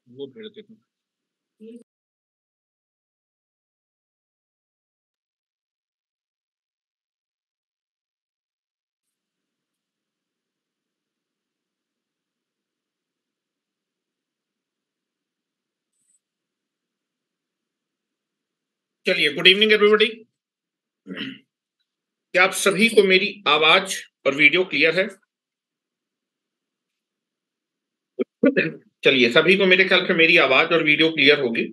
वो भेड़ देते हैं। चलिए, गुड इवनिंग एवरीबॉडी। क्या आप सभी को मेरी आवाज और वीडियो क्लियर है? चलिए, सभी को मेरे ख्याल से मेरी आवाज और वीडियो क्लियर होगी।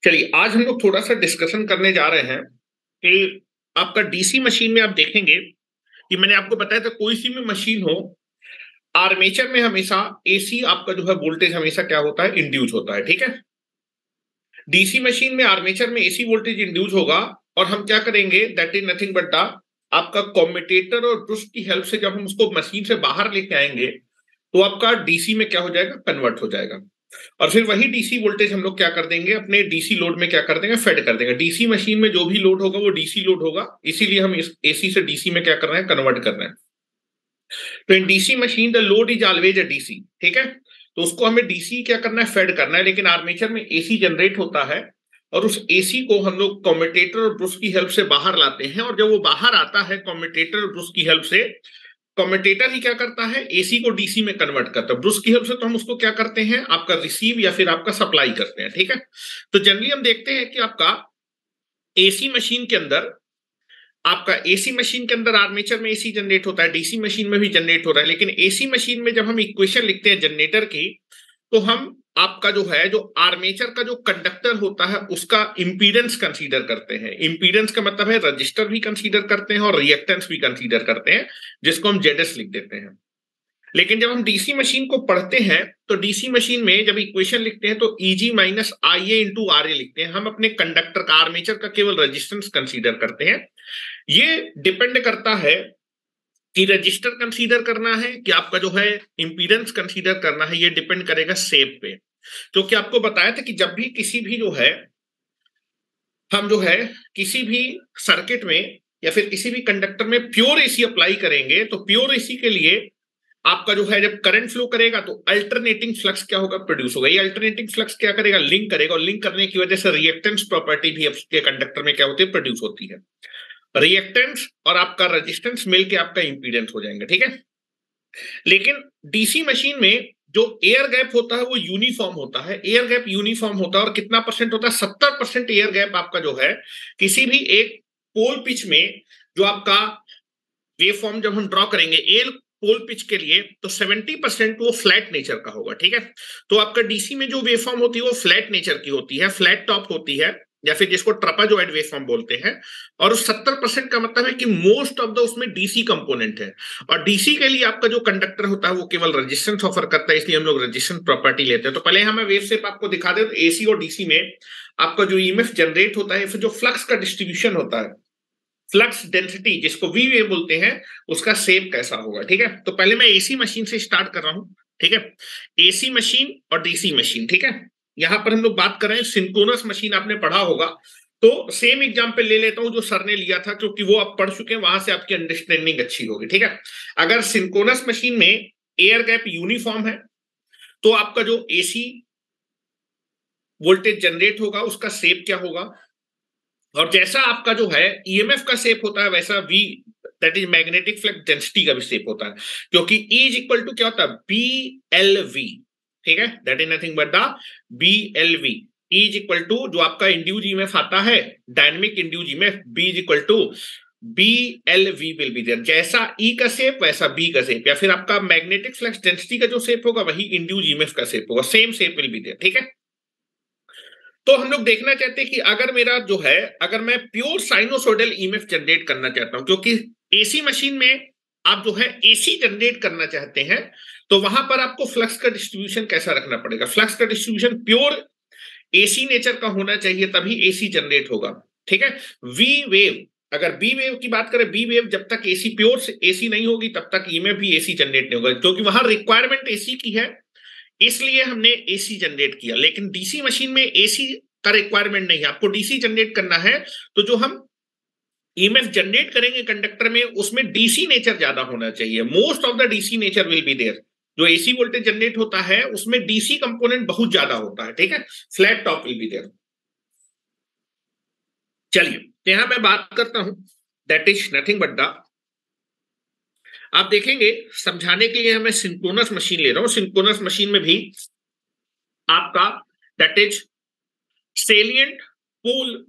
चलिए, आज हम लोग थोड़ा सा डिस्कशन करने जा रहे हैं कि आपका डीसी मशीन में आप देखेंगे कि मैंने आपको बताया था कोई सी भी मशीन हो, आर्मेचर में हमेशा एसी आपका जो है वोल्टेज हमेशा क्या होता है, इंड्यूस होता है। ठीक है, डीसी मशीन में आर्मेचर में एसी वोल्टेज इंड्यूस होगा और हम क्या करेंगे, दैट इज नथिंग बट आपका कॉम्यूटेटर और ब्रश की हेल्प से जब हम उसको मशीन से बाहर लेके आएंगे तो आपका डीसी में क्या हो जाएगा, कन्वर्ट हो जाएगा। और फिर वही डीसी वोल्टेज हम लोग क्या कर देंगे, अपने डीसी लोड में क्या कर देंगे, फेड कर देंगे। डीसी मशीन में जो भी लोड होगा वो डीसी लोड होगा, इसीलिए हम इस एसी से डीसी में क्या कर रहे हैं, कन्वर्ट कर रहे हैं। तो इन DC machine the load is always a DC. ठीक है, तो उसको हमें डीसी क्या करना है, फेड करना है। लेकिन आर्मेचर में एसी जनरेट होता है और उस एसी को हम लोग कम्यूटेटर और ब्रश की हेल्प से बाहर लाते हैं। और जब वो बाहर आता है कम्यूटेटर और ब्रश की हेल्प से, कम्यूटेटर ही क्या करता है, एसी को डीसी में कन्वर्ट करता है। ब्रश की हेल्प से तो हम उसको क्या करते हैं, आपका रिसीव या फिर आपका सप्लाई करते हैं। ठीक है, तो जनरली हम देखते हैं कि आपका एसी मशीन के अंदर, आपका एसी मशीन के अंदर आर्मेचर में एसी जनरेट होता है, डीसी मशीन में भी जनरेट हो रहा है। लेकिन एसी मशीन में जब हम इक्वेशन लिखते हैं जनरेटर की, तो हम आपका जो है, जो आर्मेचर का जो कंडक्टर होता है उसका इंपीडेंस कंसीडर करते हैं। इंपीडेंस का मतलब है रजिस्टर भी कंसीडर करते हैं और रिएक्टेंस भी कंसीडर करते हैं, जिसको हम जेडएस लिख देते हैं। लेकिन जब हम डीसी मशीन को पढ़ते हैं तो डीसी मशीन में जब इक्वेशन लिखते हैं तो EG minus I A into R A लिखते हैं। हम अपने कंडक्टर का, आर्मेचर का केवल रेजिस्टेंस कंसीडर करते हैं। ये डिपेंड करता है कि रजिस्टर कंसीडर करना है कि आपका जो है इंपीडेंस कंसीडर करना है, ये डिपेंड करेगा शेप पे। क्योंकि आपको बताया था कि जब भी किसी भी जो है, हम जो है किसी भी सर्किट में या फिर किसी भी कंडक्टर में प्योर एसी अप्लाई करेंगे, तो प्योर एसी के लिए आपका जो है जब करंट फ्लो करेगा तो अल्टरनेटिंग फ्लक्स क्या होगा, प्रोड्यूस होगा। ये अल्टरनेटिंग फ्लक्स क्या करेगा, लिंक करेगा, और लिंक करने की वजह से रिएक्टेंस प्रॉपर्टी भी आपके कंडक्टर में क्या होती है, प्रोड्यूस होती है। रिएक्टेंस और आपका रेजिस्टेंस मिलके आपका इंपीडेंस हो जाएंगे। ठीक है, लेकिन डीसी मशीन में जो एयर गैप होता है वो यूनिफॉर्म होता है। एयर गैप यूनिफॉर्म होता है और कितना परसेंट होता है, 70% एयर गैप आपका जो है किसी भी एक पोल पिच में, जो आपका वेव फॉर्म जब हम ड्रॉ करेंगे एल पोल पिच के लिए, तो 70% वो फ्लैट नेचर का होगा। ठीक है, तो आपका डीसी में जो वेव फॉर्म होती है वो फ्लैट नेचर की होती है, फ्लैट टॉप होती है, या फिर जिसको ट्रपेजॉइड वेव फॉर्म बोलते हैं। और उस 70% का मतलब है कि मोस्ट ऑफ द उसमें डीसी कंपोनेंट है। और डीसी के लिए आपका जो कंडक्टर होता है वो केवल रेजिस्टेंस ऑफर करता है, इसलिए हम लोग रेजिस्टेंस प्रॉपर्टी लेते हैं। तो पहले हमें वेव शेप आपको दिखा दे, तो एसी और डीसी में आपका जो ईएमएफ जनरेट होता है, फिर जो फ्लक्स का डिस्ट्रीब्यूशन होता है, फ्लक्स डेंसिटी जिसको वी वे बोलते हैं, उसका शेप कैसा होगा। ठीक है, तो पहले मैं एसी मशीन से स्टार्ट कर रहा हूं। ठीक है, एसी मशीन और डीसी मशीन। ठीक है, यहां पर हम लोग बात कर रहे हैं सिंक्रोनस मशीन, आपने पढ़ा होगा। तो सेम एग्जांपल ले लेता हूं जो सर ने लिया था, क्योंकि वो आप पढ़ चुके हैं, वहां से आपकी अंडरस्टैंडिंग अच्छी होगी। ठीक है, अगर सिंक्रोनस मशीन में एयर गैप यूनिफॉर्म है तो आपका जो एसी वोल्टेज जनरेट होगा उसका शेप क्या होगा, और जैसा आपका जो है ईएमएफ का शेप होता है वैसा V, that is magnetic flux density का भी शेप होता है। क्योंकि E इज इक्वल टू क्या होता है, बी एल वी। ठीक है, that is nothing but the B L V. E is equal to जो आपका इंड्यूज ईएमएफ आता है, dynamic induced EMF, B is equal to B L V will be there. जैसा E का shape वैसा B का शेप, या फिर आपका मैग्नेटिक फ्लक्स डेंसिटी का जो शेप होगा वही इंड्यूज ईएमएफ का शेप होगा, same shape will be there. ठीक है, तो हम लोग देखना चाहते हैं कि अगर मेरा जो है, अगर मैं प्योर साइनोसोडल ईएमएफ जनरेट करना चाहता हूं, क्योंकि एसी मशीन में आप जो है एसी जनरेट करना चाहते हैं, तो वहां पर आपको फ्लक्स का डिस्ट्रीब्यूशन कैसा रखना पड़ेगा। फ्लक्स का डिस्ट्रीब्यूशन प्योर एसी नेचर का होना चाहिए, तभी एसी जनरेट होगा। ठीक है, वी वेव, अगर बी वेव की बात करें, बी वेव जब तक एसी प्योर एसी नहीं होगी तब तक ईएमएफ भी एसी जनरेट नहीं होगा, क्योंकि वहां रिक्वायरमेंट एसी की है, इसलिए हमने एसी जनरेट किया। लेकिन डीसी मशीन में एसी का रिक्वायरमेंट नहीं है, आपको डीसी जनरेट करना है तो जो हम ईएमएफ जनरेट करेंगे कंडक्टर में, उसमें डीसी नेचर ज्यादा होना चाहिए। Most of the DC nature will be there. जो एसी वोल्टेज जनरेट होता है उसमें डीसी कंपोनेंट बहुत ज्यादा होता है, ठीक है। Flat top will be there. चलिए, तो यहां मैं बात करता हूं, that is nothing but the, आप देखेंगे समझाने के लिए मैं सिंक्रोनस मशीन ले रहा हूं। सिंक्रोनस मशीन में भी आपका that is salient pole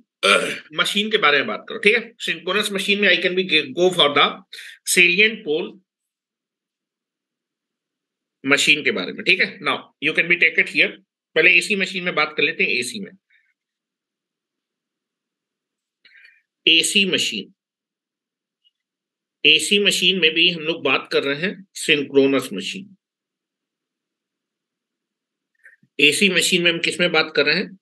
machine के बारे में बात करो, ठीक है। सिंक्रोनस मशीन में I can be go for the salient pole machine के बारे में, ठीक है। Now you can be take it here. पहले एसी मशीन में बात कर लेते हैं। एसी में, एसी मशीन, एसी मशीन में भी हम लोग बात कर रहे हैं सिंक्रोनस मशीन। एसी मशीन में हम किस में बात कर रहे हैं?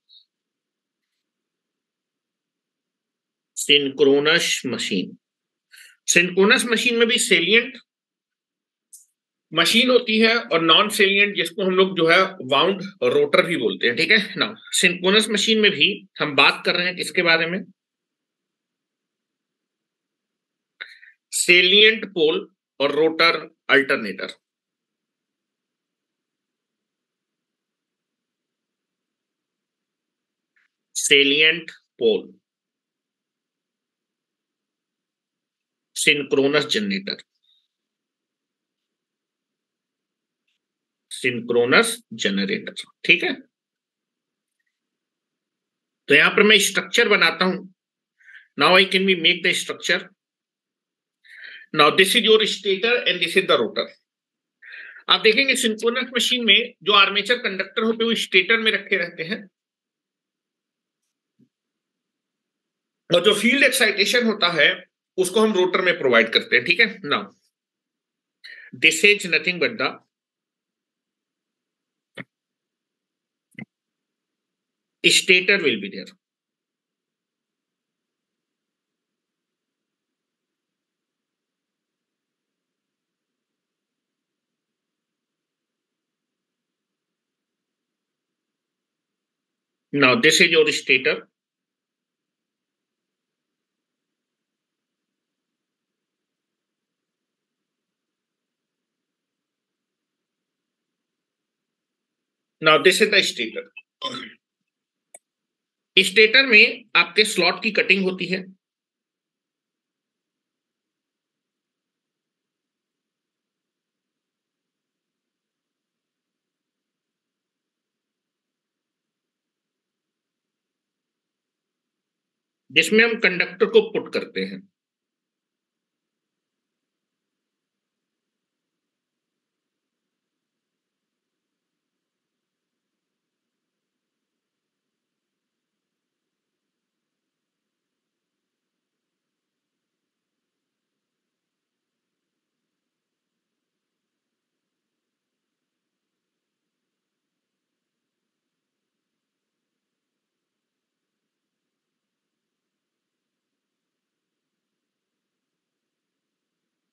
Synchronous machine. सिंक्रोनस मशीन में भी सेलिएंट मशीन होती है और नॉन सेलिएंट, जिसको हम लोग जो है वाउंड रोटर भी बोलते हैं, ठीक है ना। सिंक्रोनस मशीन में भी हम बात कर रहे हैं किसके बारे में? सेलिएंट पोल और रोटर अल्टरनेटर। सेलिएंट पोल, सिंक्रोनस जनरेटर, सिंक्रोनस जनरेटर, ठीक है। तो यहां पर मैं स्ट्रक्चर बनाता हूं। Now I can be make the structure. Now this is your stator and this is the rotor. आप देखेंगे सिंक्रोनस मशीन में जो आर्मेचर कंडक्टर होते हैं वो स्टेटर में रखे रहते हैं, और जो फील्ड एक्साइटेशन होता है उसको हम रोटर में प्रोवाइड करते हैं, ठीक है। Now this is nothing but the stator will be there. Now this is your stator. Now this is the stator. Stator में आपके स्लॉट की कटिंग होती है। जिसमें हम कंडक्टर को पुट करते हैं।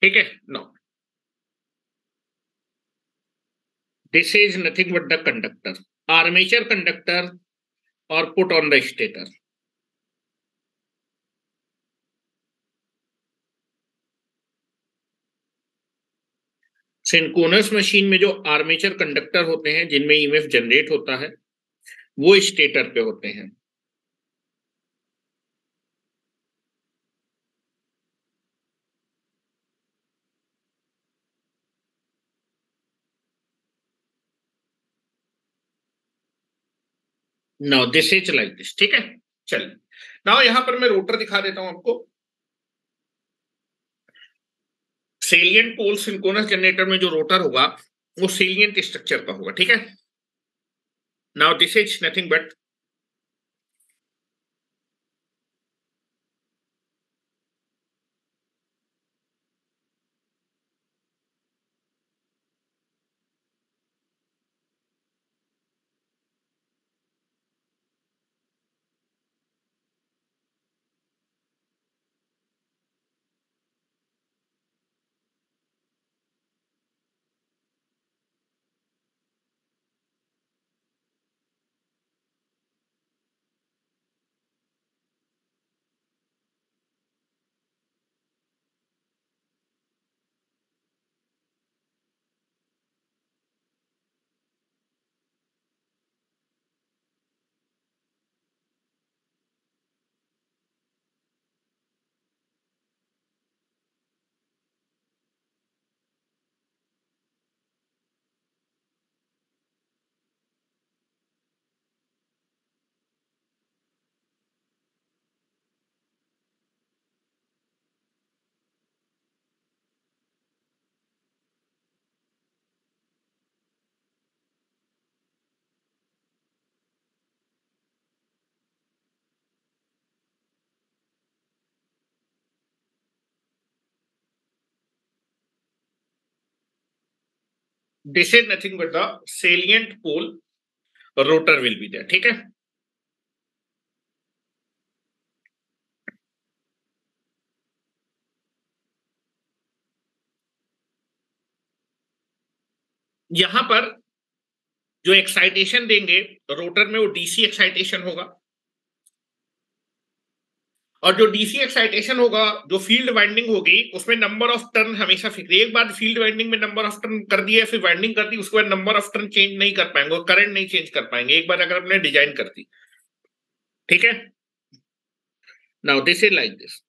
ठीक है। No, this is nothing but the conductor, armature conductor, और put on the stator. Synchronous machine में जो आर्मेचर कंडक्टर होते हैं जिनमें ईएमएफ जनरेट होता है वो स्टेटर पे होते हैं। Now this is like this, ठीक है। चलिए, नाउ यहां पर मैं रोटर दिखा देता हूं आपको। सेलिएंट पोल सिंक्रोनस जनरेटर में जो रोटर होगा वो सेलिएंट स्ट्रक्चर का होगा, ठीक है। Now this is nothing but, this is nothing but the salient pole, rotor will be there, ठीक है। यहां पर जो एक्साइटेशन देंगे रोटर में वो डीसी एक्साइटेशन होगा, और जो डीसी एक्साइटेशन होगा, जो फील्ड वाइंडिंग होगी उसमें नंबर ऑफ टर्न हमेशा फिक्स। एक बार फील्ड वाइंडिंग में नंबर ऑफ टर्न कर दिया, फिर वाइंडिंग कर दी, उसके बाद नंबर ऑफ टर्न चेंज नहीं कर पाएंगे और करंट नहीं चेंज कर पाएंगे एक बार अगर हमने डिजाइन कर दी, ठीक है। Now this is like this.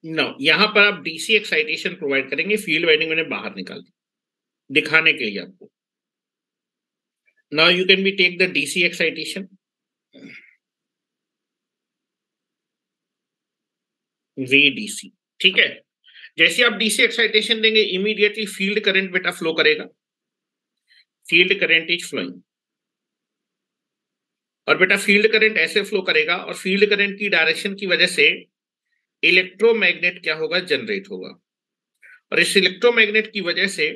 No, यहां पर आप डीसी एक्साइटेशन प्रोवाइड करेंगे, फील्ड वाइंडिंग मैंने बाहर निकाल दी दिखाने के लिए आपको। Now you can be take the DC excitation, VDC, ठीक है। जैसे आप डीसी एक्साइटेशन देंगे इमीडिएटली फील्ड करंट बेटा फ्लो करेगा, फील्ड करंट इज फ्लोइंग, और बेटा फील्ड करंट ऐसे फ्लो करेगा और फील्ड करंट की डायरेक्शन की वजह से इलेक्ट्रोमैग्नेट क्या होगा, जनरेट होगा, और इस इलेक्ट्रोमैग्नेट की वजह से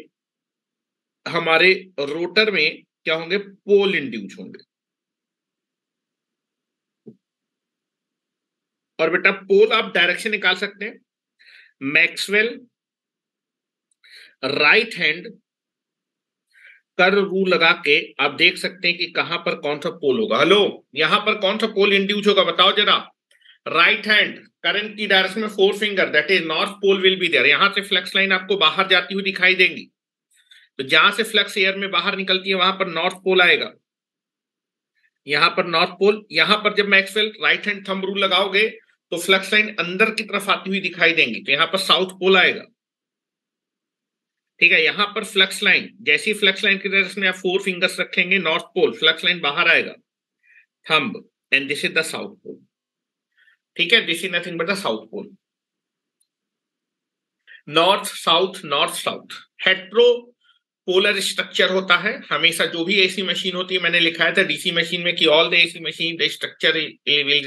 हमारे रोटर में क्या होंगे, पोल इंड्यूस होंगे। और बेटा पोल आप डायरेक्शन निकाल सकते हैं, Maxwell right hand curve rule लगा के आप देख सकते हैं कि कहां पर कौन सा पोल होगा। हेलो, यहां पर कौन सा पोल इंड्यूस होगा बताओ जरा। राइट हैंड करंट की डायरेक्शन में four finger, that is north pole will be there. यहां से फ्लक्स लाइन आपको बाहर जाती हुई दिखाई देंगी, तो जहां से फ्लक्स एयर में बाहर निकलती है वहां पर नॉर्थ पोल आएगा, यहां पर नॉर्थ पोल। यहां पर जब Maxwell right hand thumb rule लगाओगे तो फ्लक्स लाइन अंदर की तरफ आती हुई दिखाई देंगी, तो यहां पर साउथ पोल आएगा, ठीक है। यहां पर फ्लक्स लाइन, जैसी फ्लक्स लाइन की डायरेक्शन में आप फोर फिंगर्स रखेंगे, नॉर्थ पोल, फ्लक्स लाइन बाहर आएगा, thumb, and this is the south pole, ठीक है। This is nothing but the south pole. North south, north south heteropolar structure होता है हमेशा, जो भी एसी मशीन होती है। मैंने लिखा था डीसी मशीन में कि all the AC machine the structure will be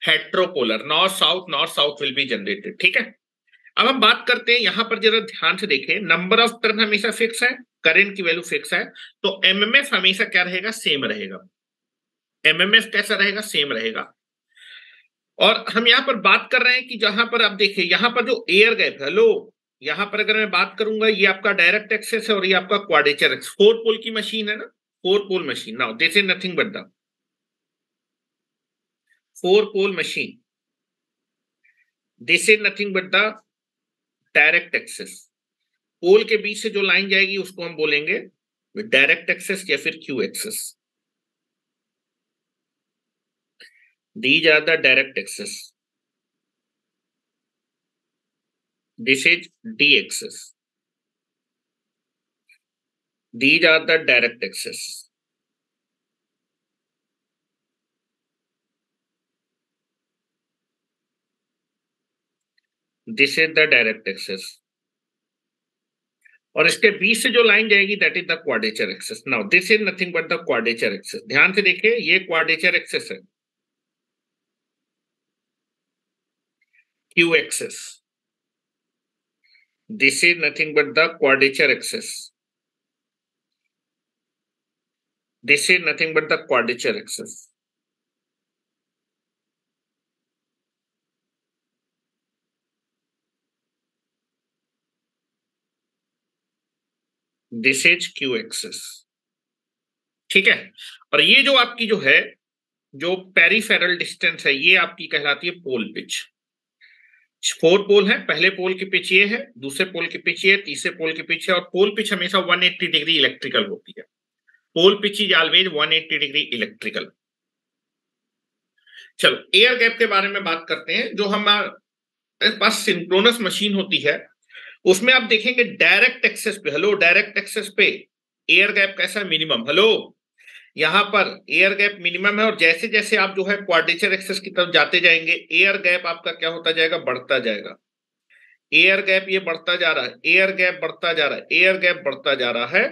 heteropolar, north south will be generated, ठीक है। अब हम बात करते हैं, यहां पर जरा ध्यान से देखें, नंबर ऑफ टर्न हमेशा फिक्स है, करंट की वैल्यू फिक्स है, तो एमएमएफ हमेशा क्या रहेगा, सेम रहेगा। एमएमएफ कैसा रहेगा, सेम रहेगा। और हम यहां पर बात कर रहे हैं कि जहां पर आप देखिए, यहां पर जो एयर गैप है, लो, यहां पर अगर मैं बात करूंगा, ये आपका डायरेक्ट एक्सेस है और ये आपका क्वाड्रेचर एक्सेस, फोर पोल की मशीन है ना, four pole machine. Now this is nothing but the four pole machine, this is nothing but the direct access. Pole के बीच से जो लाइन जाएगी उसको हम बोलेंगे डायरेक्ट एक्सेस या फिर Q axis. These are the direct axis, this is D axis, these are the direct axis। This is the direct axis, और इसके बीच से जो लाइन जाएगी that is the quadrature axis. Now this is nothing but the quadrature axis. ध्यान से देखिए, ये क्वाड्रेचर एक्सेस है, Q axis. This is nothing but the quadrature axis. This is nothing but the quadrature axis. This is Q axis, ठीक है। और ये जो आपकी जो है, जो पेरिफेरल डिस्टेंस है, ये आपकी कहलाती है पोल पिच। 4 पोल है, पहले पोल की पिच ये है, दूसरे पोल की पिच ये है, तीसरे पोल की पिच है, और पोल पिच हमेशा 180 डिग्री इलेक्ट्रिकल होती है। Pole pitch is always 180 degree electrical. चलो एयर गैप के बारे में बात करते हैं। जो हमारे पास सिंक्रोनस मशीन होती है उसमें आप देखेंगे डायरेक्ट एक्सेस पे, हेलो, डायरेक्ट एक्सेस पे एयर गैप कैसा मिनिमम, हेलो, यहां पर एयर गैप मिनिमम है। और जैसे जैसे आप जो है क्वाड्रेचर एक्सेस की तरफ जाते जाएंगे, एयर गैप आपका क्या होता जाएगा, बढ़ता जाएगा। एयर गैप ये बढ़ता जा रहा है, एयर गैप बढ़ता जा रहा है, एयर गैप बढ़ता जा रहा है,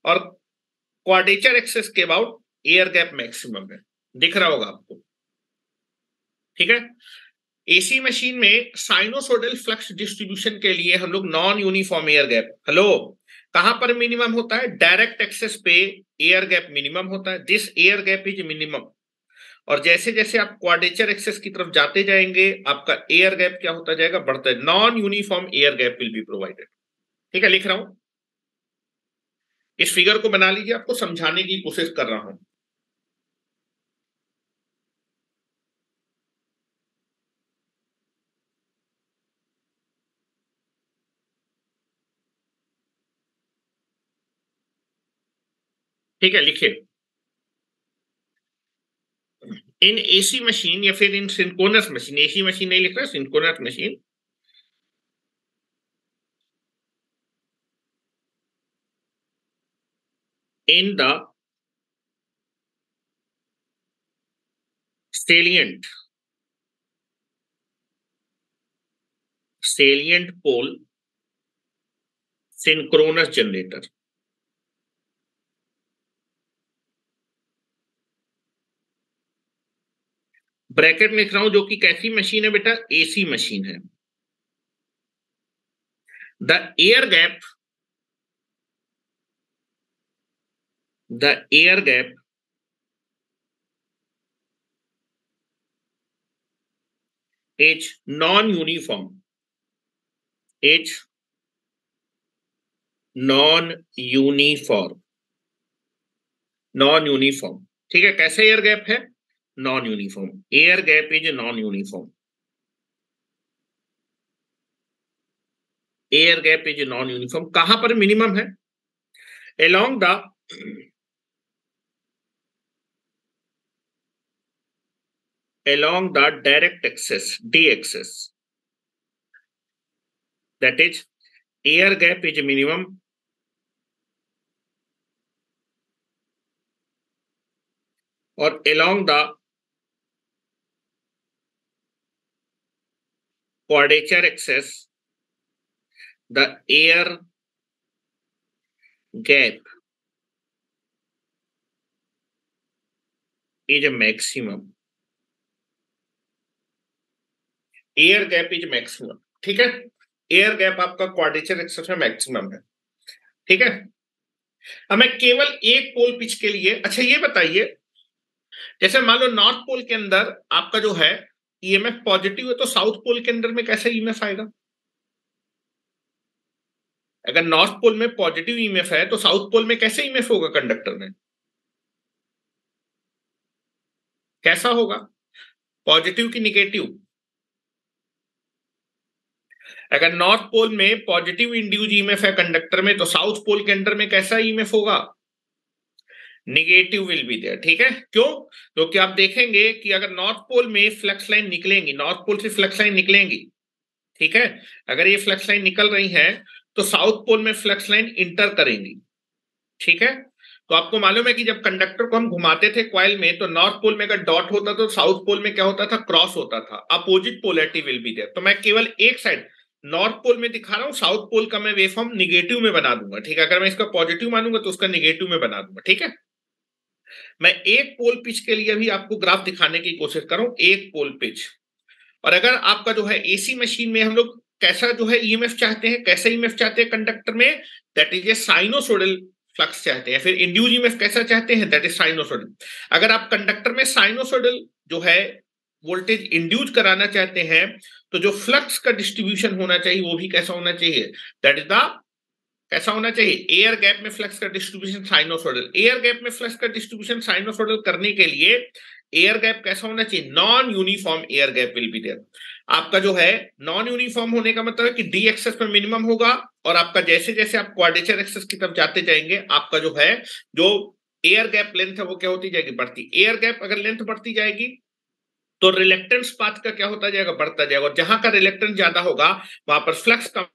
और क्वाड्रेचर एक्सेस के अबाउट एयर गैप मैक्सिमम है, दिख रहा होगा आपको, ठीक है। एसी मशीन में साइनोसोडल फ्लक्स डिस्ट्रीब्यूशन के लिए हम लोग non uniform air gap, hello, कहां पर मिनिमम होता है, डायरेक्ट एक्सेस पे एयर गैप मिनिमम होता है, this air gap is minimum. और जैसे जैसे आप क्वाड्रेचर एक्सेस की तरफ जाते जाएंगे आपका एयर गैप क्या होता जाएगा, बढ़ता है। Non uniform air gap will be provided, ठीक है, लिख रहा हूं। इस फिगर को बना लीजिए, आपको समझाने की कोशिश कर रहा हूं। ठीक है, लिखिए। इन एसी मशीन या फिर in synchronous machine, AC machine नहीं लिख रहा, synchronous machine, in the salient pole synchronous generator, bracket में लिख रहा हूं, जो कि कैसी मशीन है बेटा, एसी मशीन है। The air gap is non uniform, is non uniform, ठीक है। कैसे एयर गैप है, non uniform, air gap is non uniform, air gap is non uniform. कहां पर मिनिमम है, along the direct axis, d axis, that is air gap is minimum or along the quadrature axis the air gap is a maximum, air gap is maximum, ठीक है। Air gap आपका quadrature access में maximum है, ठीक है। अब मैं केवल एक पोल पिच के लिए, अच्छा ये बताइए, जैसे मान लो नॉर्थ पोल के अंदर आपका जो है ईएमएफ पॉजिटिव है, तो साउथ पोल के अंदर में कैसे ईएमएफ आएगा। अगर नॉर्थ पोल में पॉजिटिव ईएमएफ है तो साउथ पोल में कैसे ईएमएफ होगा कंडक्टर में, कैसा होगा, पॉजिटिव की निगेटिव। अगर नॉर्थ पोल में पॉजिटिव इंड्यूस ईएमएफ है कंडक्टर में, तो साउथ पोल के अंदर में कैसा ईएमएफ होगा, निगेटिव विल बी देयर, ठीक है। क्यों, क्योंकि आप देखेंगे कि अगर नॉर्थ पोल में फ्लक्स लाइन निकलेंगी, नॉर्थ पोल से फ्लक्स लाइन निकलेंगी, ठीक है, अगर ये फ्लक्स लाइन निकल रही है तो साउथ पोल में फ्लक्स लाइन इंटर करेंगी, ठीक है। तो आपको मालूम है कि जब कंडक्टर को हम घुमाते थे कॉइल में, तो नॉर्थ पोल में अगर डॉट होता तो साउथ पोल में क्या होता था, क्रॉस होता था, opposite polarity will be there. तो मैं केवल एक साइड, नॉर्थ पोल में दिखा रहा हूं, साउथ पोल का मैं वेवफॉर्म निगेटिव में बना दूंगा, ठीक है। अगर मैं इसका पॉजिटिव मानूंगा तो उसका निगेटिव में बना दूंगा, ठीक है। मैं एक पोल पिच के लिए भी आपको ग्राफ दिखाने की कोशिश कर रहा हूं, एक पोल पिच। और अगर आपका जो है एसी मशीन में हम लोग कैसा जो है ईएमएफ चाहते हैं, कैसा ईएमएफ चाहते हैं कंडक्टर में, that is a sinusoidal flux चाहते हैं। फिर इंड्यूस ईएमएफ कैसा चाहते हैं, दैट इज साइनोसोडल। अगर आप कंडक्टर में साइनोसोडल जो है वोल्टेज इंड्यूस कराना चाहते हैं, तो जो फ्लक्स का डिस्ट्रीब्यूशन होना चाहिए वो भी कैसा होना चाहिए, दैट इज द, कैसा होना चाहिए, एयर गैप में फ्लक्स का डिस्ट्रीब्यूशन साइनोसोडल। एयर गैप में फ्लक्स का डिस्ट्रीब्यूशन साइनोसोडल करने के लिए एयर गैप कैसा होना चाहिए, non uniform air gap will be there. आपका जो है नॉन यूनिफॉर्म होने का मतलब है कि डी एक्सेस में मिनिमम होगा, और आपका जैसे जैसे आप क्वाड्रेचर एक्सेस की तरफ जाते जाएंगे, आपका जो है जो एयर गैप लेंथ है वो क्या होती जाएगी, बढ़ती। एयर गैप अगर लेंथ बढ़ती जाएगी तो रिलेक्टेंस पाथ का क्या होता जाएगा, बढ़ता जाएगा। और जहां का रिलेक्टेंस ज्यादा होगा वहां पर फ्लक्स कम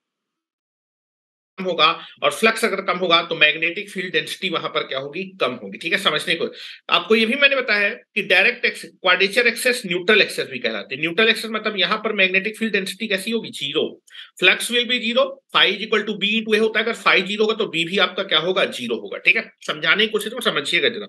होगा, और फ्लक्स अगर कम होगा तो मैग्नेटिक फील्ड डेंसिटी वहां पर क्या होगी, कम होगी, ठीक है। समझने को आपको ये भी मैंने बताया है कि direct axis, quadrature axis, neutral axis भी कहलाते हैं। न्यूट्रल एक्सेस मतलब यहां पर मैग्नेटिक फील्ड डेंसिटी कैसी होगी, zero. Flux will be zero, phi is equal to B into A होता है। अगर फाई जीरो होगा तो बी भी आपका क्या होगा, जीरो होगा, ठीक है। समझाने की कोशिश समझिएगा जरा।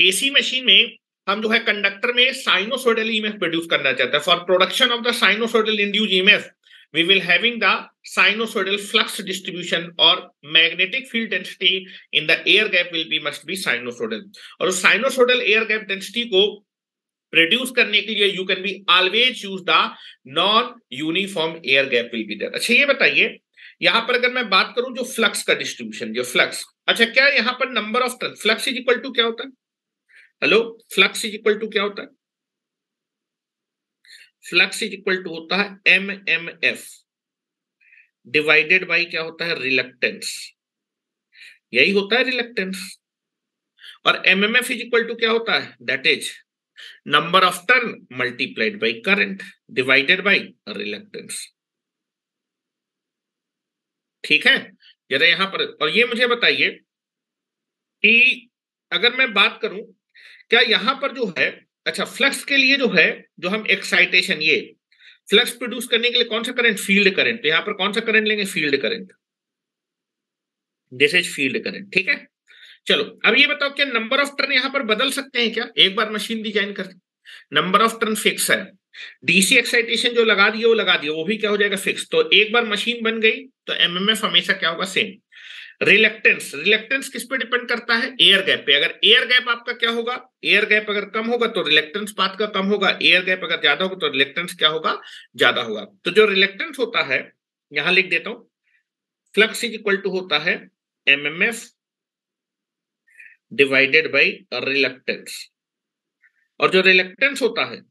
एसी मशीन में हम जो है कंडक्टर में साइनोसोइडल ईएमएफ प्रोड्यूस करना चाहते हैं। For production of the sinusoidal induced EMF we will having the sinusoidal flux distribution or magnetic field density in the air gap will be must be sinusoidal। और sinusoidal air gap density को produce करने के लिए you can be always use the non uniform air gap will be there. अच्छा ये बताइए, यहां पर अगर मैं बात करूं जो फ्लक्स का डिस्ट्रीब्यूशन, जो फ्लक्स, अच्छा क्या यहां पर number of turn, flux is equal to क्या होता है, hello, flux is equal to क्या होता है, फ्लक्स इज इक्वल टू होता है M M F divided by क्या होता है, रिलक्टेंस। यही होता है रिलक्टेंस। और एमएमएफ इज इक्वल टू क्या होता है, that is number of turn multiplied by current divided by reluctance, ठीक है। जरा यहां पर, और ये मुझे बताइए कि अगर मैं बात करूं, क्या यहां पर जो है, अच्छा फ्लक्स के लिए जो है, जो हम एक्साइटेशन, ये फ्लक्स प्रोड्यूस करने के लिए कौन सा करंट, फील्ड करंट। तो यहां पर कौन सा करंट लेंगे, field current, this is field current, ठीक है। चलो अब ये बताओ, क्या नंबर ऑफ टर्न यहां पर बदल सकते हैं क्या, एक बार मशीन डिजाइन कर, नंबर ऑफ टर्न फिक्स है। डीसी एक्साइटेशन जो लगा दिए वो लगा दिए, वो भी क्या हो जाएगा, फिक्स। तो एक बार मशीन बन गई तो एमएमएफ हमेशा क्या होगा, सेम। रिलेक्टेंस, रिलेक्टेंस किस पे डिपेंड करता है, एयर गैप पे। अगर एयर गैप आपका क्या होगा, एयर गैप अगर कम होगा तो रिलेक्टेंस पाथ का कम होगा, एयर गैप अगर ज्यादा होगा तो रिलेक्टेंस क्या होगा, ज्यादा होगा। तो जो रिलेक्टेंस होता है, यहां लिख देता हूं, फ्लक्स इज इक्वल टू होता है एमएमएफ डिवाइडेड बाई रिलक्टेंस। और जो रिलक्टेंस होता है,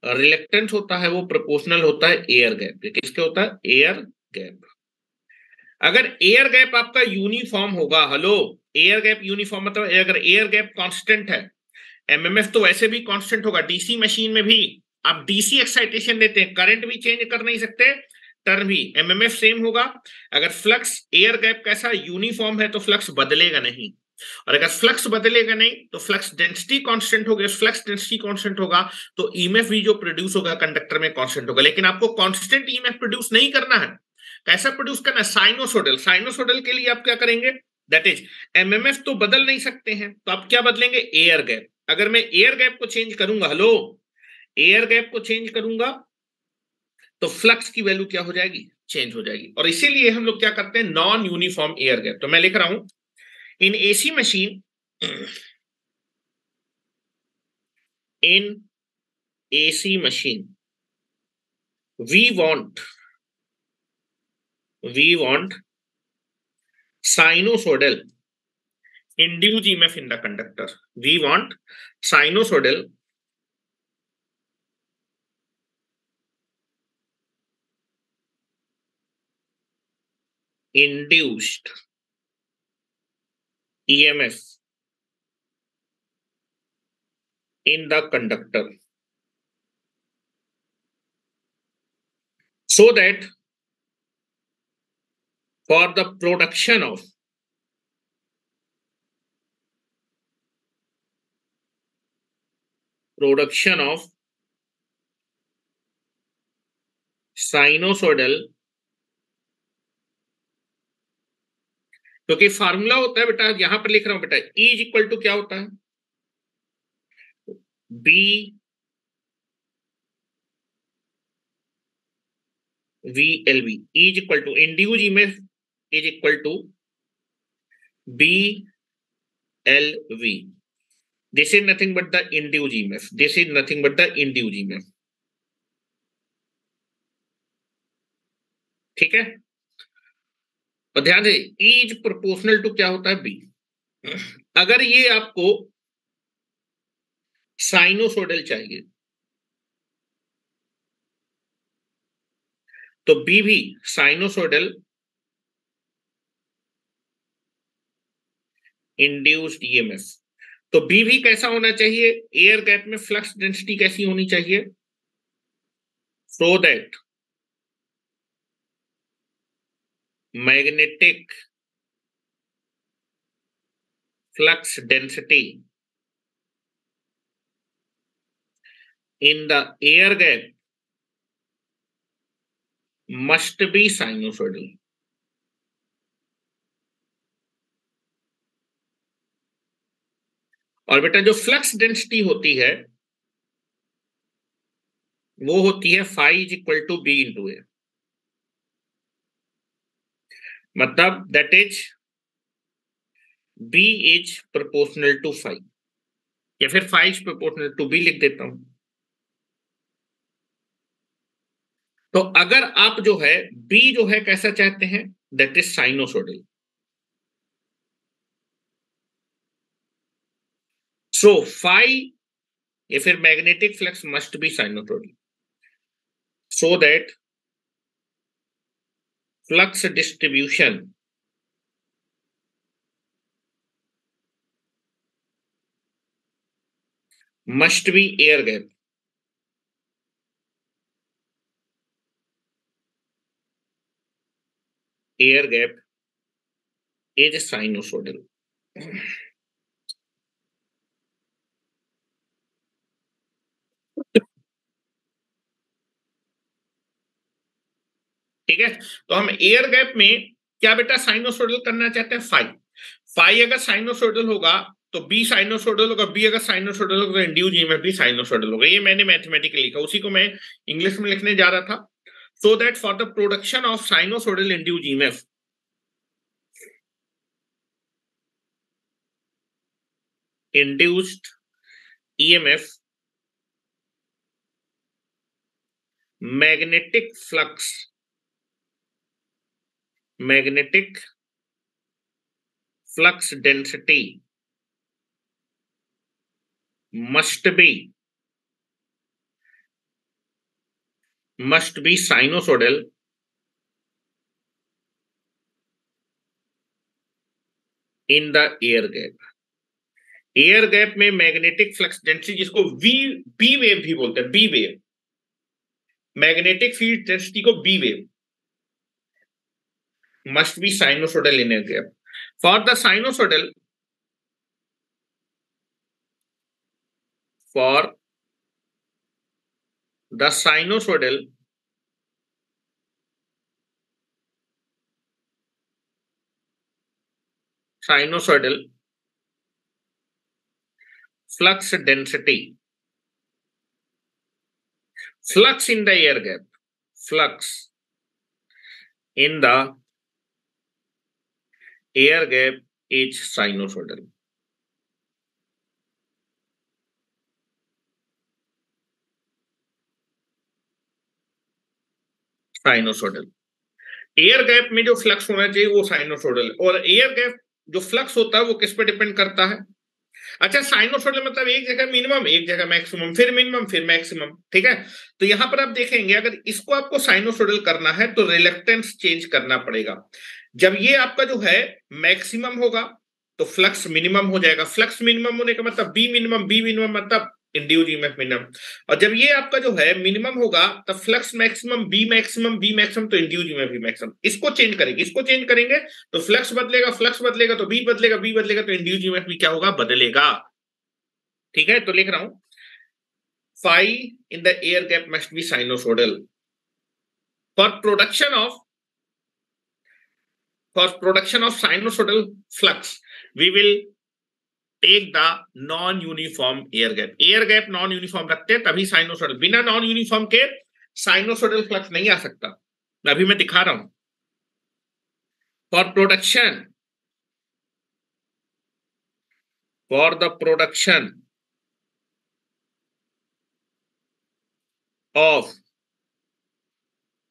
रिलक्टेंस होता है वो प्रोपोर्शनल होता है एयर गैप के। किसके होता है, एयर गैप। अगर एयर गैप आपका यूनिफॉर्म होगा, हेलो, एयर गैप यूनिफॉर्म मतलब अगर एयर गैप कांस्टेंट है, एमएमएफ तो वैसे भी कांस्टेंट होगा। डीसी मशीन में भी आप डीसी एक्साइटेशन देते हैं, करंट भी चेंज कर नहीं सकते, टर्न भी, एमएमएफ सेम होगा। अगर फ्लक्स एयर गैप कैसा यूनिफॉर्म है तो फ्लक्स बदलेगा नहीं, और अगर फ्लक्स बदलेगा नहीं तो फ्लक्स डेंसिटी कांस्टेंट होगा। फ्लक्स डेंसिटी कांस्टेंट होगा तो ईएमएफ भी जो प्रोड्यूस होगा कंडक्टर में कांस्टेंट होगा। लेकिन आपको कांस्टेंट ईएमएफ प्रोड्यूस नहीं करना है, कैसा प्रोड्यूस करना है, साइनोसोडल। साइनोसोडल के लिए आप क्या करेंगे, दैट इज एमएमएफ तो बदल नहीं सकते हैं, तो आप क्या बदलेंगे, एयर गैप। अगर मैं एयर गैप को चेंज करूंगा, हेलो, एयर गैप को चेंज करूंगा तो फ्लक्स की वैल्यू क्या हो जाएगी, चेंज हो जाएगी। और इसीलिए हम लोग क्या करते हैं, नॉन यूनिफॉर्म एयर गैप। तो मैं लिख रहा हूं, in AC machine, in AC machine, we want sinusoidal induced EMF in the conductor. We want sinusoidal induced EMF in the conductor, so that for the production of sinusoidal, क्योंकि formula होता है बेटा, यहां पर लिख रहा हूं बेटा, E इज इक्वल टू क्या होता है, B V L V, is equal to induced EMF is equal to B L V. This is nothing but the induced EMF. This is nothing but the induced EMF. ठीक है, और ध्यान दे E is proportional to क्या होता है, B. अगर ये आपको साइनोसोडल चाहिए तो B भी साइनोसोडल इंड्यूस्ड ईएमएफ. तो B भी कैसा होना चाहिए, एयर गैप में फ्लक्स डेंसिटी कैसी होनी चाहिए, so that magnetic flux density in the air gap must be sinusoidal. और बेटा जो फ्लक्स डेंसिटी होती है वो होती है phi is equal to B into A. मतलब that is B is proportional to phi, या फिर phi is proportional to B लिख देता हूं. तो अगर आप जो है बी जो है कैसा चाहते हैं, that is sinusoidal. So phi या फिर magnetic flux must be sinusoidal, so that flux distribution must be air gap. Air gap is sinusoidal. ठीक है, तो हम एयर गैप में क्या बेटा साइनोसोडल करना चाहते हैं, फाई. फाई अगर साइनोसोडल होगा तो बी साइनोसोडल होगा, बी अगर साइनोसोडल होगा तो इंड्यूस ईएमएफ भी साइनोसोडल होगा. ये मैंने मैथमेटिकली लिखा, उसी को मैं इंग्लिश में लिखने जा रहा था. So that for the production of sinusoidal induce EMF, induced EMF, magnetic flux, magnetic flux density must be sinusoidal in the air gap. Air gap में मैग्नेटिक फ्लक्स डेंसिटी, जिसको वी बी वेव भी बोलते हैं, B wave, magnetic field density को B wave, must be sinusoidal in air gap. For the sinusoidal, for the sinusoidal flux density, flux in the air gap, flux in the air gap is sinusoidal. Sinusoidal, air gap में जो flux होना चाहिए वो sinusoidal. और air gap जो flux होता है वो किस पे डिपेंड करता है, अच्छा साइनोसोडल मतलब एक जगह मिनिमम एक जगह मैक्सिमम, फिर मिनिमम फिर मैक्सिमम. ठीक है, तो यहां पर आप देखेंगे अगर इसको आपको साइनोसोडल करना है तो रिलक्टेंस चेंज करना पड़ेगा. जब ये आपका जो है मैक्सिमम होगा तो फ्लक्स मिनिमम हो जाएगा, फ्लक्स मिनिमम होने का मतलब बी मिनिमम मतलब इंड्यूस्ड ईएमएफ मिनिमम. और जब ये आपका जो है मिनिमम होगा तब फ्लक्स मैक्सिमम बी मैक्सिमम तो इंड्यूस्ड ईएमएफ भी मैक्सिमम. इसको चेंज करेंगे तो फ्लक्स बदलेगा तो बी बदलेगा तो इंड्यूस्ड ईएमएफ भी क्या होगा, बदलेगा. ठीक है, तो लिख रहा हूं phi in the air gap must be sinusoidal. For production of sinusoidal flux, we will take the non-uniform air gap. Air gap non uniform रखते हैं तभी साइनोसोडल, बिना नॉन यूनिफॉर्म के साइनोसोडल फ्लक्स नहीं आ सकता। अभी मैं दिखा रहा हूं। For the production of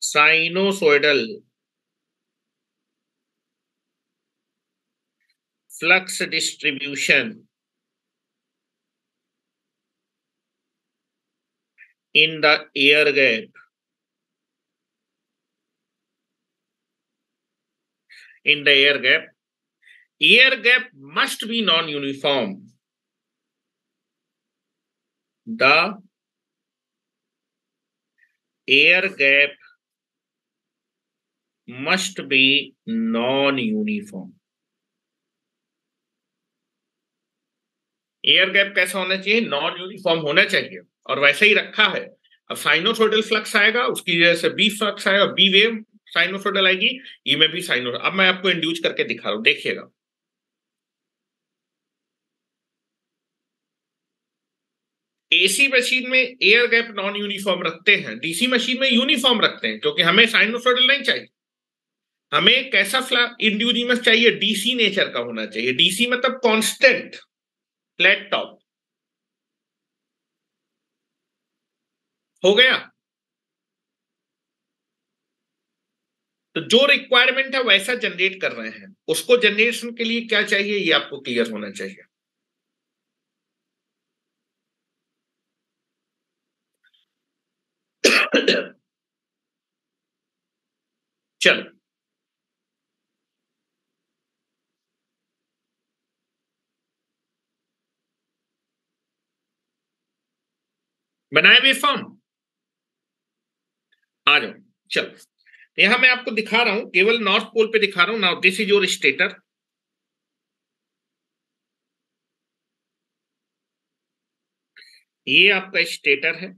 sinusoidal flux distribution in the air gap, air gap must be non-uniform. The air gap must be non-uniform. Air gap कैसा होना चाहिए? नॉन यूनिफॉर्म होना चाहिए, और वैसे ही रखा है। अब साइनोसोडल फ्लक्स आएगा, उसकी वजह से बी फ्लक्स आएगा, बी वेव साइनोसोडल आएगी, ई में भी साइनोसोडल। अब मैं आपको इंड्यूस करके दिखा रहा हूं, देखिएगा। एसी मशीन में एयर गैप नॉन यूनिफॉर्म रखते हैं, डीसी मशीन में यूनिफॉर्म रखते हैं, क्योंकि हमें साइनोसोडल नहीं चाहिए। हमें कैसा इंड्यूस चाहिए? डीसी नेचर का होना चाहिए। डीसी मतलब कांस्टेंट फ्लैट टॉप। हो गया? तो जो रिक्वायरमेंट है वैसा जनरेट कर रहे हैं, उसको जनरेशन के लिए क्या चाहिए ये आपको क्लियर होना चाहिए। चलो, बनाए हुए फॉर्म आ जाओ। चलो, यहां मैं आपको दिखा रहा हूं, केवल नॉर्थ पोल पे दिखा रहा हूं। Now this is your stator. ये आपका स्टेटर है,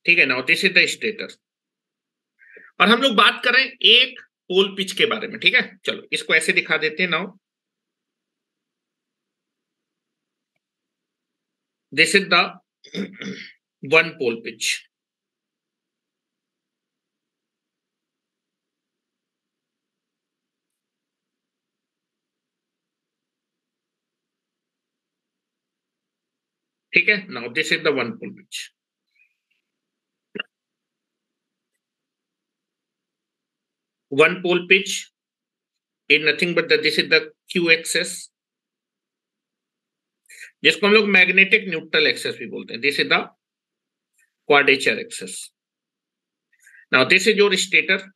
ठीक है। Now this is the stator, और हम लोग बात कर रहे हैं एक पोल पिच के बारे में, ठीक है। चलो, इसको ऐसे दिखा देते हैं। Now this is the one pole pitch. ठीक है। Now this is the one pole pitch. One pole pitch is nothing but this is the Q axis, जिसको हम लोग मैग्नेटिक न्यूट्रल एक्सेस भी बोलते हैं। This is the quadrature axis. Now this is your stator.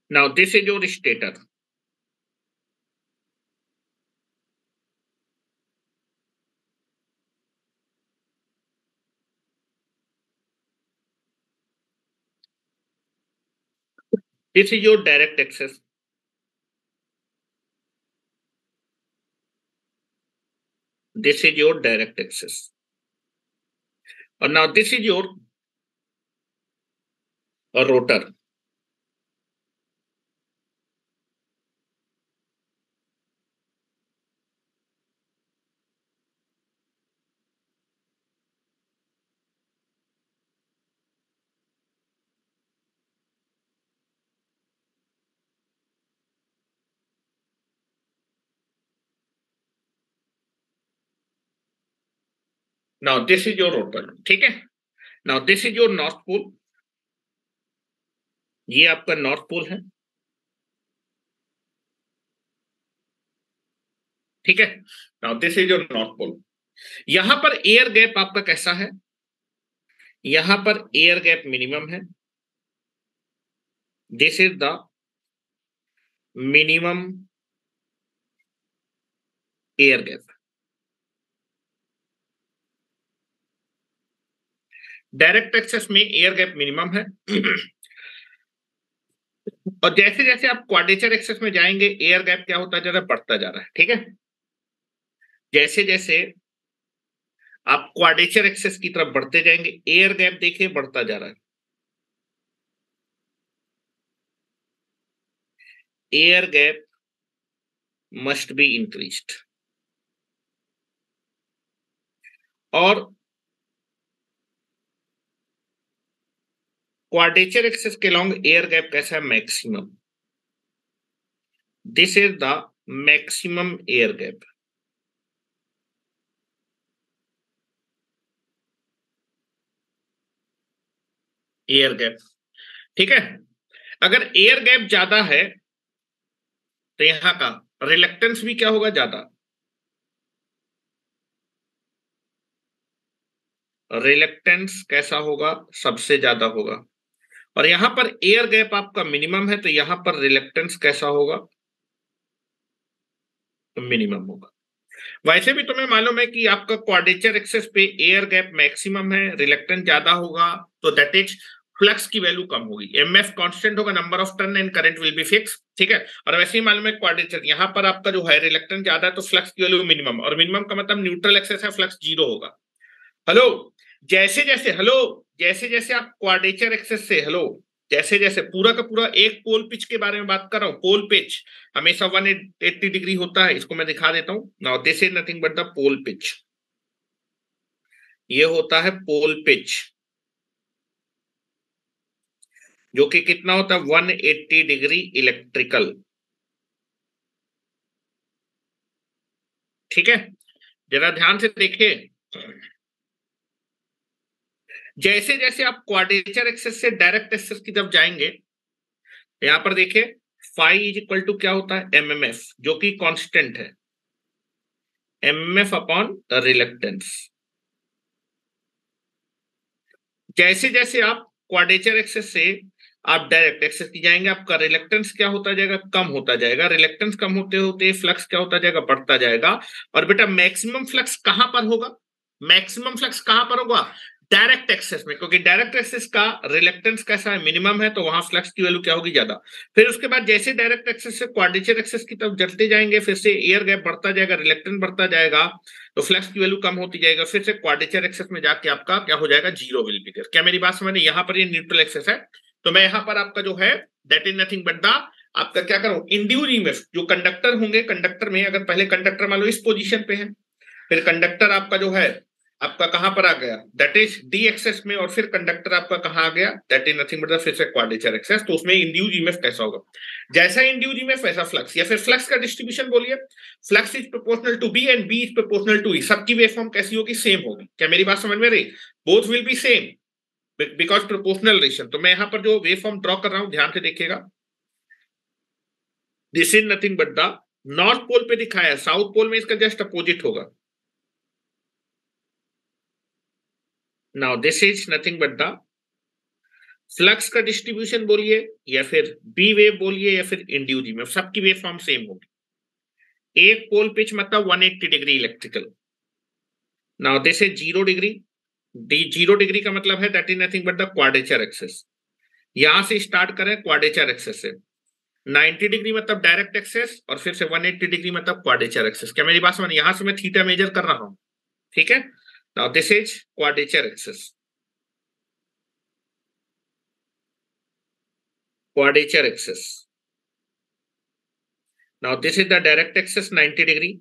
Now this is your stator. This is your direct access. This is your direct access. And now this is your rotor. Now this is your north pole, ठीक है। Now this is your north pole, ये आपका north pole है, ठीक है। Now this is your north pole. यहां पर air gap आपका कैसा है, यहां पर एयर गैप मिनिमम है, this is the minimum air gap. Direct axis में एयर गैप मिनिमम है और जैसे जैसे आप क्वाड्रेचर एक्सेस में जाएंगे एयर गैप क्या होता जा रहा है, बढ़ता जा रहा है, ठीक है। जैसे जैसे आप क्वाड्रेचर एक्सेस की तरफ बढ़ते जाएंगे एयर गैप देखिए बढ़ता जा रहा है, air gap must be increased. और क्वाड्रेचर एक्सेस के लॉन्ग एयर गैप कैसा है, maximum, this is the maximum air gap. Air gap, ठीक है। अगर एयर गैप ज्यादा है तो यहां का रिलक्टेंस भी क्या होगा, ज्यादा, रिलक्टेंस कैसा होगा, सबसे ज्यादा होगा। और यहां पर एयर गैप आपका मिनिमम है तो यहां पर रिलक्टेंस कैसा होगा, मिनिमम होगा। वैसे भी तुम्हें मालूम है कि आपका क्वाड्रेचर एक्सेस पे एयर गैप मैक्सिमम है, रिलक्टेंस ज्यादा होगा, तो दैट इज फ्लक्स की वैल्यू कम होगी, एमएफ कांस्टेंट होगा, number of turn and current will be fix, ठीक है। और वैसे ही मालूम है क्वाड्रेचर यहाँ पर आपका जो है रिलक्टेंस ज्यादा है तो फ्लक्स की वैल्यू मिनिमम, और मिनिमम का मतलब न्यूट्रल एक्सेस है, फ्लक्स जीरो होगा। हेलो, जैसे जैसे हेलो, जैसे जैसे आप क्वाड्रेचर एक्सेस से, हेलो, जैसे जैसे पूरा का पूरा एक पोल पिच के बारे में बात कर रहा हूं, पोल पिच हमेशा 180 डिग्री होता है, इसको मैं दिखा देता हूं। Now this is nothing but the pole pitch, ये होता है पोल पिच, जो कि कितना होता है 180 डिग्री इलेक्ट्रिकल, ठीक है। जरा ध्यान से देखिए, जैसे जैसे आप क्वाड्रेचर एक्सेस से डायरेक्ट एक्सेस की तरफ जाएंगे, यहां पर देखिए फाई इज इक्वल टू क्या होता है, एमएमएफ, जो कि कांस्टेंट है, एमएफ अपॉन रिलक्टेंस। जैसे जैसे आप क्वाड्रेचर एक्सेस से आप डायरेक्ट एक्सेस की जाएंगे आपका रिलक्टेंस क्या होता जाएगा, कम होता जाएगा, रिलक्टेंस कम होते होते फ्लक्स क्या होता जाएगा, बढ़ता जाएगा। और बेटा मैक्सिमम फ्लक्स कहां पर होगा, मैक्सिमम फ्लक्स कहां पर होगा, डायरेक्ट एक्सेस में, क्योंकि डायरेक्ट एक्सेस का रिलक्टेंस कैसा है, मिनिमम है, तो वहां फ्लक्स की वैल्यू क्या होगी, ज्यादा। फिर उसके बाद जैसे डायरेक्ट एक्सेस से क्वाड्रेचर एक्सेस की तरफ जलते जाएंगे फिर से एयर गैप बढ़ता जाएगा, रिलक्टेंस बढ़ता जाएगा, तो फ्लक्स की वैल्यू कम होती जाएगा, फिर से क्वाड्रेचर एक्सेस में जाके आपका क्या हो जाएगा, जीरो विल बी देयर। क्या मेरी बात समझ में, यहाँ पर ये न्यूट्रल एक्सेस है, तो मैं यहाँ पर आपका जो है that is nothing but the आपका क्या करूं, इंड्यूस ईएमएफ, जो कंडक्टर होंगे, कंडक्टर में अगर पहले कंडक्टर मान लो इस पोजीशन पे है, फिर कंडक्टर आपका जो है आपका कहां पर आ गया, दैट इज डी एक्सेस में, और फिर कंडक्टर आपका कहां आ गया, दैट इज नथिंग बट फिर से क्वाड्रेचर एक्सेस, तो उसमें इंड्यूस ईएमएफ कैसा होगा, जैसा इंड्यूस ईएमएफ वैसा फ्लक्स, या फिर फ्लक्स का डिस्ट्रीब्यूशन बोलिए, flux is proportional to B and B is proportional to E, सबकी वेवफॉर्म कैसी होगी, सेम होगी। क्या मेरी बात समझ में रही, both will be same because proportional relation. तो मैं यहां पर जो वेवफॉर्म ड्रॉ कर रहा हूं ध्यान से देखिएगा, this is nothing but the north pole पे दिखाया, साउथ पोल में इसका जस्ट अपोजिट होगा। Now this is nothing but the flux का डिस्ट्रीब्यूशन बोलिए, या फिर बी वेव बोलिए, या फिर इंड्यूस ईएमएफ, सबकी वेव फॉर्म सेम होगी। एक पोल पिच मतलब 180 degree electrical. Now this is zero degree, D zero degree का मतलब है that is nothing but the quadrature axis. यहां से स्टार्ट करें क्वाड्रेचर एक्सेस से, 90 डिग्री मतलब डायरेक्ट एक्सेस, और फिर से 180 डिग्री मतलब क्वाड्रेचर एक्सेस। क्या मेरी बात समझ, यहां से मैं थीटा मेजर कर रहा हूं, ठीक है। Now this is quadrature axis, quadrature axis. Now this is the direct axis 90 degree,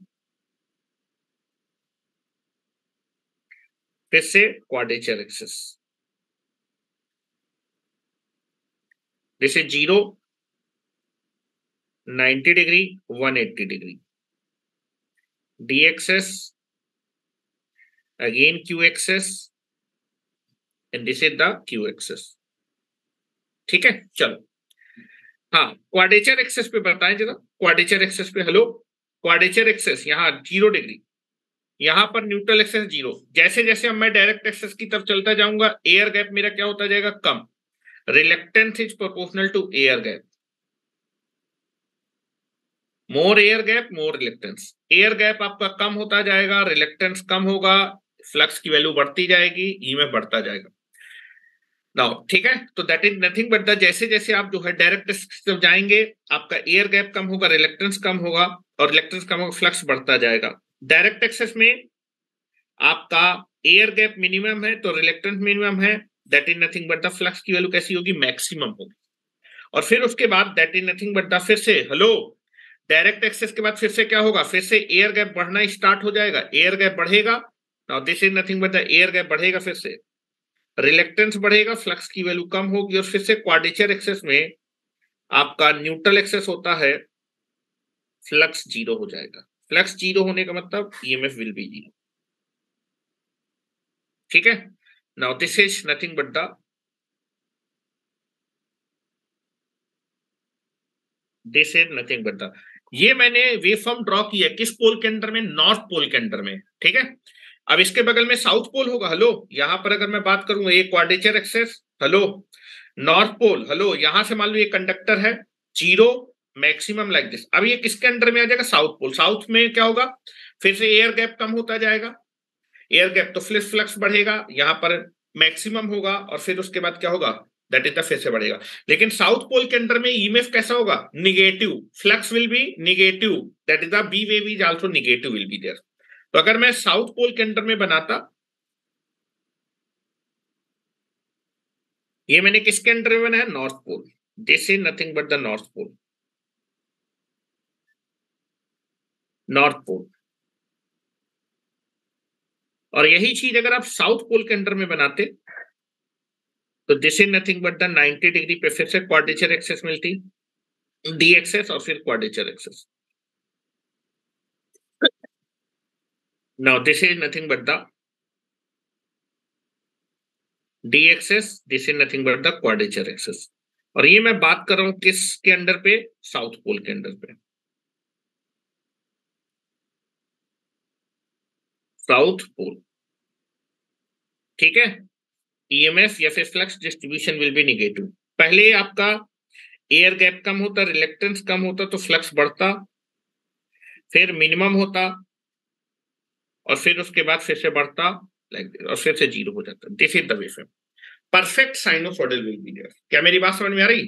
फिर से quadrature axis, this is 0, 90 degree, 180 degree, d axis again Q axis and this is the Q axis. ठीक है, चलो। हाँ, quadrature axis पे बताएं जरा, quadrature axis पे। हेलो, क्वाड्रेचर एक्सेस यहाँ 0 डिग्री, यहां पर न्यूट्रल एक्सेस 0। जैसे जैसे अब मैं डायरेक्ट एक्सेस की तरफ चलता जाऊंगा, एयर गैप मेरा क्या होता जाएगा, कम। Reluctance is proportional to air gap. More air gap more reluctance. Air gap आपका कम होता जाएगा, रिलेक्टेंस कम होगा, फ्लक्स की वैल्यू बढ़ती जाएगी, ईएमएफ बढ़ता जाएगा। नाउ ठीक है, तो that is nothing but the, जैसे जैसे आप जो है डायरेक्ट सिस्टम जाएंगे, आपका एयर गैप कम होगा, रिलेक्टेंस कम होगा, और रिलेक्टेंस कम होगा, फ्लक्स बढ़ता जाएगा। डायरेक्ट एक्सेस में आपका एयर गैप मिनिमम है तो रिलेक्टेंस मिनिमम है, that is nothing but the, flux की वैल्यू कैसी होगी, मैक्सिमम होगी। और फिर उसके बाद that is nothing but the, फिर से हेलो, डायरेक्ट एक्सेस के बाद फिर से क्या होगा, फिर से एयर गैप बढ़ना स्टार्ट हो जाएगा, एयर गैप बढ़ेगा। Now this is nothing but the, air gap बढ़ेगा, फिर से रिलेक्टेंस बढ़ेगा, फ्लक्स की वैल्यू कम होगी, और फिर से क्वाड्रेचर एक्सेस में आपका न्यूट्रल एक्सेस होता है, फ्लक्स 0 हो जाएगा। फ्लक्स 0 होने का मतलब ईएमएफ विल बी 0। ठीक है, now this is nothing but the, this is nothing but the, ये मैंने वेव फॉर्म ड्रॉ किया किस पोल के अंदर में, नॉर्थ पोल के अंदर में। ठीक है, अब इसके बगल में साउथ पोल होगा। हेलो, यहां पर अगर मैं बात करूंगा, ये quadrature axis, hello, north pole, hello, यहां से मान लो ये कंडक्टर है, 0, मैक्सिमम लाइक दिस। अब ये किसके अंडर में आ जाएगा, साउथ पोल। साउथ में क्या होगा, फिर से एयर गैप कम होता जाएगा, एयर गैप तो फ्लक्स बढ़ेगा, यहां पर मैक्सिमम होगा, और फिर उसके बाद क्या होगा, दैट इज द, फिर से बढ़ेगा। लेकिन साउथ पोल के अंदर में ईएमएफ कैसा होगा, negative, flux will be negative, that is the, B wave is also negative will be there. तो अगर मैं साउथ पोल के अंदर में बनाता, ये मैंने किसके अंडर में बनाया, north pole. This is nothing but the north pole, north pole. और यही चीज अगर आप साउथ पोल के अंडर में बनाते, तो this is nothing but the 90 degree पे फिर से क्वाड्रेचर एक्सेस मिलती, डी एक्सेस और फिर quadrature axis. Now this is nothing but the D axis, this is nothing but the quadrature axis. और ये मैं बात कर रहा हूं किसके अंडर पे, साउथ पोल के अंडर पे, साउथ पोल। ठीक है, ईएमएफ या फिर flux distribution will be negative. पहले आपका एयर गैप कम होता, रिलेक्टेंस कम होता, तो फ्लक्स बढ़ता, फिर मिनिमम होता, और फिर उसके बाद फिर से बढ़ता, लाइक, और फिर से 0 हो जाता। This is the way, perfect sinusoidal will be there. क्या मेरी बात समझ में आ रही,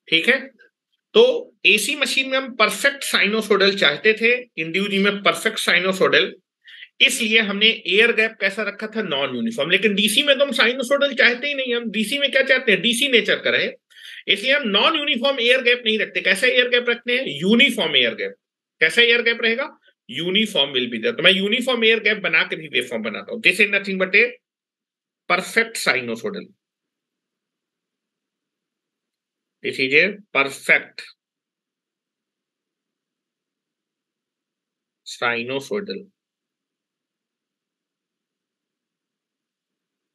ठीक है। तो एसी मशीन में हम परफेक्ट साइनोसॉइडल चाहते थे, इंड्यूस में परफेक्ट साइनोसॉइडल, इसलिए हमने एयर गैप कैसा रखा था, नॉन यूनिफॉर्म। लेकिन डीसी में तो हम साइनोसॉइडल चाहते ही नहीं, हम डीसी में क्या चाहते हैं, डीसी नेचर का रहे, इसलिए हम नॉन यूनिफॉर्म एयर गैप नहीं रखते। कैसे एयर गैप रखते हैं, यूनिफॉर्म एयर गैप। कैसा एयर गैप रहेगा, यूनिफॉर्म विल बी देयर। तो मैं यूनिफॉर्म एयर गैप बना के भी वेवफॉर्म बनाता हूं। This is nothing but a perfect sinusoidal, this is a perfect sinusoidal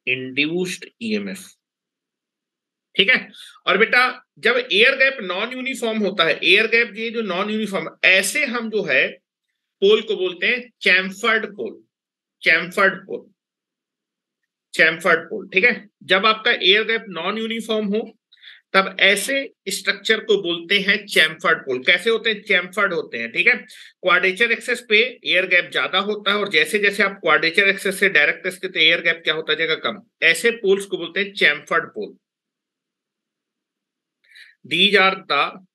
induced EMF. ठीक है, और बेटा जब एयर गैप नॉन यूनिफॉर्म होता है, एयर गैप ये जो नॉन यूनिफॉर्म, ऐसे हम जो है पोल को बोलते हैं चैम्फर्ड पोल, चैम्फर्ड पोल, चैम्फर्ड पोल। ठीक है, जब आपका एयर गैप नॉन यूनिफॉर्म हो, तब ऐसे स्ट्रक्चर को बोलते हैं चैम्फर्ड पोल। कैसे होते हैं, चैम्फर्ड होते हैं। ठीक है, क्वाड्रेचर एक्सेस पे एयर गैप ज्यादा होता है, और जैसे जैसे आप क्वाड्रेचर एक्सेस से डायरेक्ट एक्सेस तो एयर गैप क्या होता जाएगा, कम। ऐसे पोल्स को बोलते हैं chamfered pole. These are the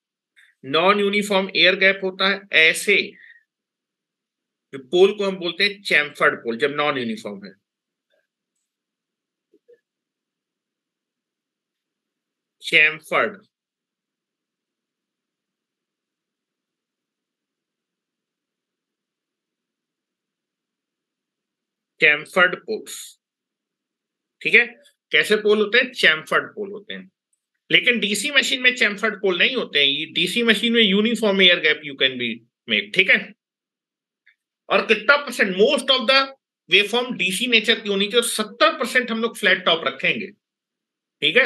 non uniform air gap होता है, ऐसे जो पोल को हम बोलते हैं चैम्फर्ड पोल, जब नॉन यूनिफॉर्म है। Chamfered, chamfered poles. ठीक है, कैसे पोल होते हैं, चैम्फर्ड पोल होते हैं। लेकिन डीसी मशीन में चैम्फर्ड पोल नहीं होते हैं, डीसी मशीन में uniform air gap you can be make, ठीक है। और कितना percent, most of the waveform DC nature की होनी चाहिए, 70% हम लोग फ्लैट टॉप रखेंगे, ठीक है।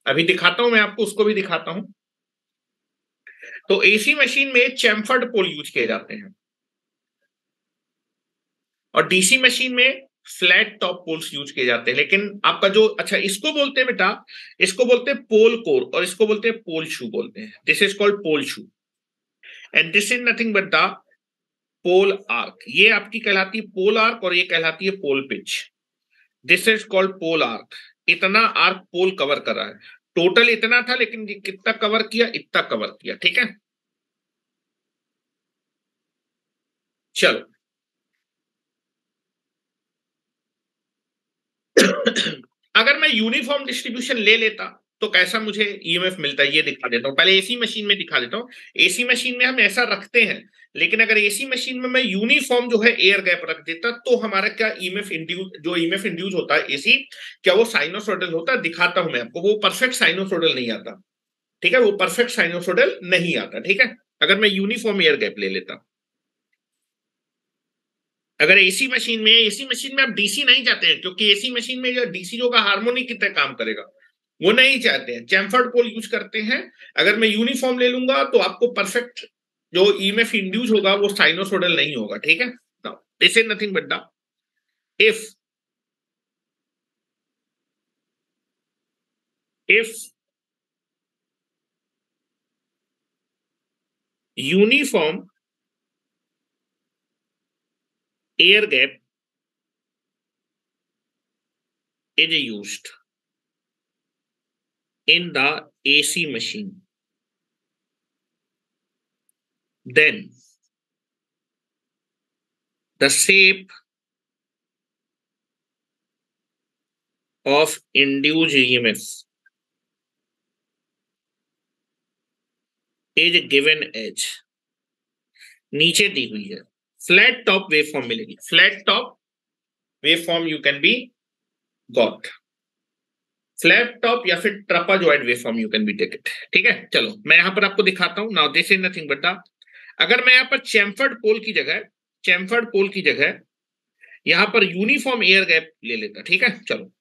अभी दिखाता हूं मैं आपको, उसको भी दिखाता हूं। तो एसी मशीन में चैम्फर्ड पोल यूज किए जाते हैं, और डीसी मशीन में फ्लैट टॉप पोल्स यूज किए जाते हैं। लेकिन आपका जो, अच्छा इसको बोलते हैं बेटा, इसको बोलते हैं पोल कोर, और इसको बोलते हैं पोल शू बोलते हैं। This is called pole shoe, and this is nothing but the pole arc. ये आपकी कहलाती है पोल आर्क, और ये कहलाती है pole pitch. This is called pole arc. इतना आर्क पोल कवर कर रहा है, टोटल इतना था, लेकिन ये कितना कवर किया, इतना कवर किया, ठीक है। चलो अगर मैं यूनिफॉर्म डिस्ट्रीब्यूशन ले लेता तो कैसा मुझे ईएमएफ मिलता है, ये दिखा देता हूं। पहले एसी मशीन में दिखा देता हूं। एसी मशीन में हम ऐसा रखते हैं, लेकिन अगर एसी मशीन में मैं यूनिफॉर्म जो है एयर गैप रख देता, तो हमारा क्या ईएमएफ इंड्यूस, जो ईएमएफ इंड्यूस होता है एसी, क्या वो साइनोसॉइडल होता है? दिखाता हूं मैं आपको, वो परफेक्ट साइनोसॉइडल नहीं आता, ठीक है। वो परफेक्ट साइनोसॉइडल नहीं आता, ठीक है, अगर मैं यूनिफॉर्म एयर गैप ले लेता। अगर एसी मशीन में आप डीसी नहीं चाहते हैं, क्योंकि एसी मशीन में जो डीसी जो का हार्मोनिक की तरह काम करेगा, वो नहीं चाहते हैं, चैम्फर्ड पोल यूज करते हैं। अगर मैं यूनिफॉर्म ले लूंगा तो आपको परफेक्ट जो ईएमएफ इंड्यूस होगा वो साइनोसोडल नहीं होगा, ठीक है। This is nothing but the, if if uniform air gap is used in the AC machine, then the shape of induced EMF is given as, नीचे दी हुई है, फ्लैट टॉप वेवफॉर्म मिलेगी, flat top waveform you can be got, flat top या फिर trapezoid waveform you can be take it, ठीक है। चलो मैं यहां पर आपको दिखाता हूं। Now this is nothing but the, अगर मैं यहां पर चैम्फर्ड पोल की जगह, चैम्फर्ड पोल की जगह यहां पर यूनिफॉर्म एयर गैप ले लेता, ठीक है। चलो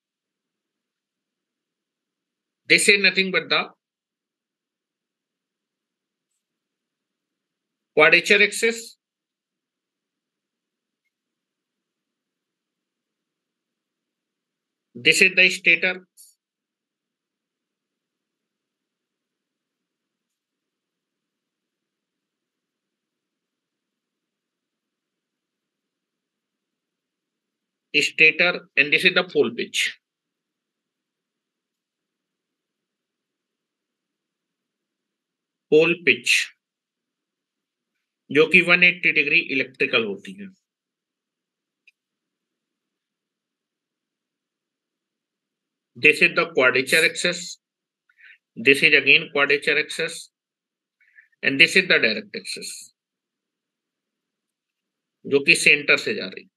this is nothing but the quadrature axis, this is the stator, stator, and this is the pole pitch, pole pitch जो कि 180 डिग्री इलेक्ट्रिकल होती है। This is the quadrature axis, this is again quadrature axis, and this is the direct axis जो कि centre से जा रही।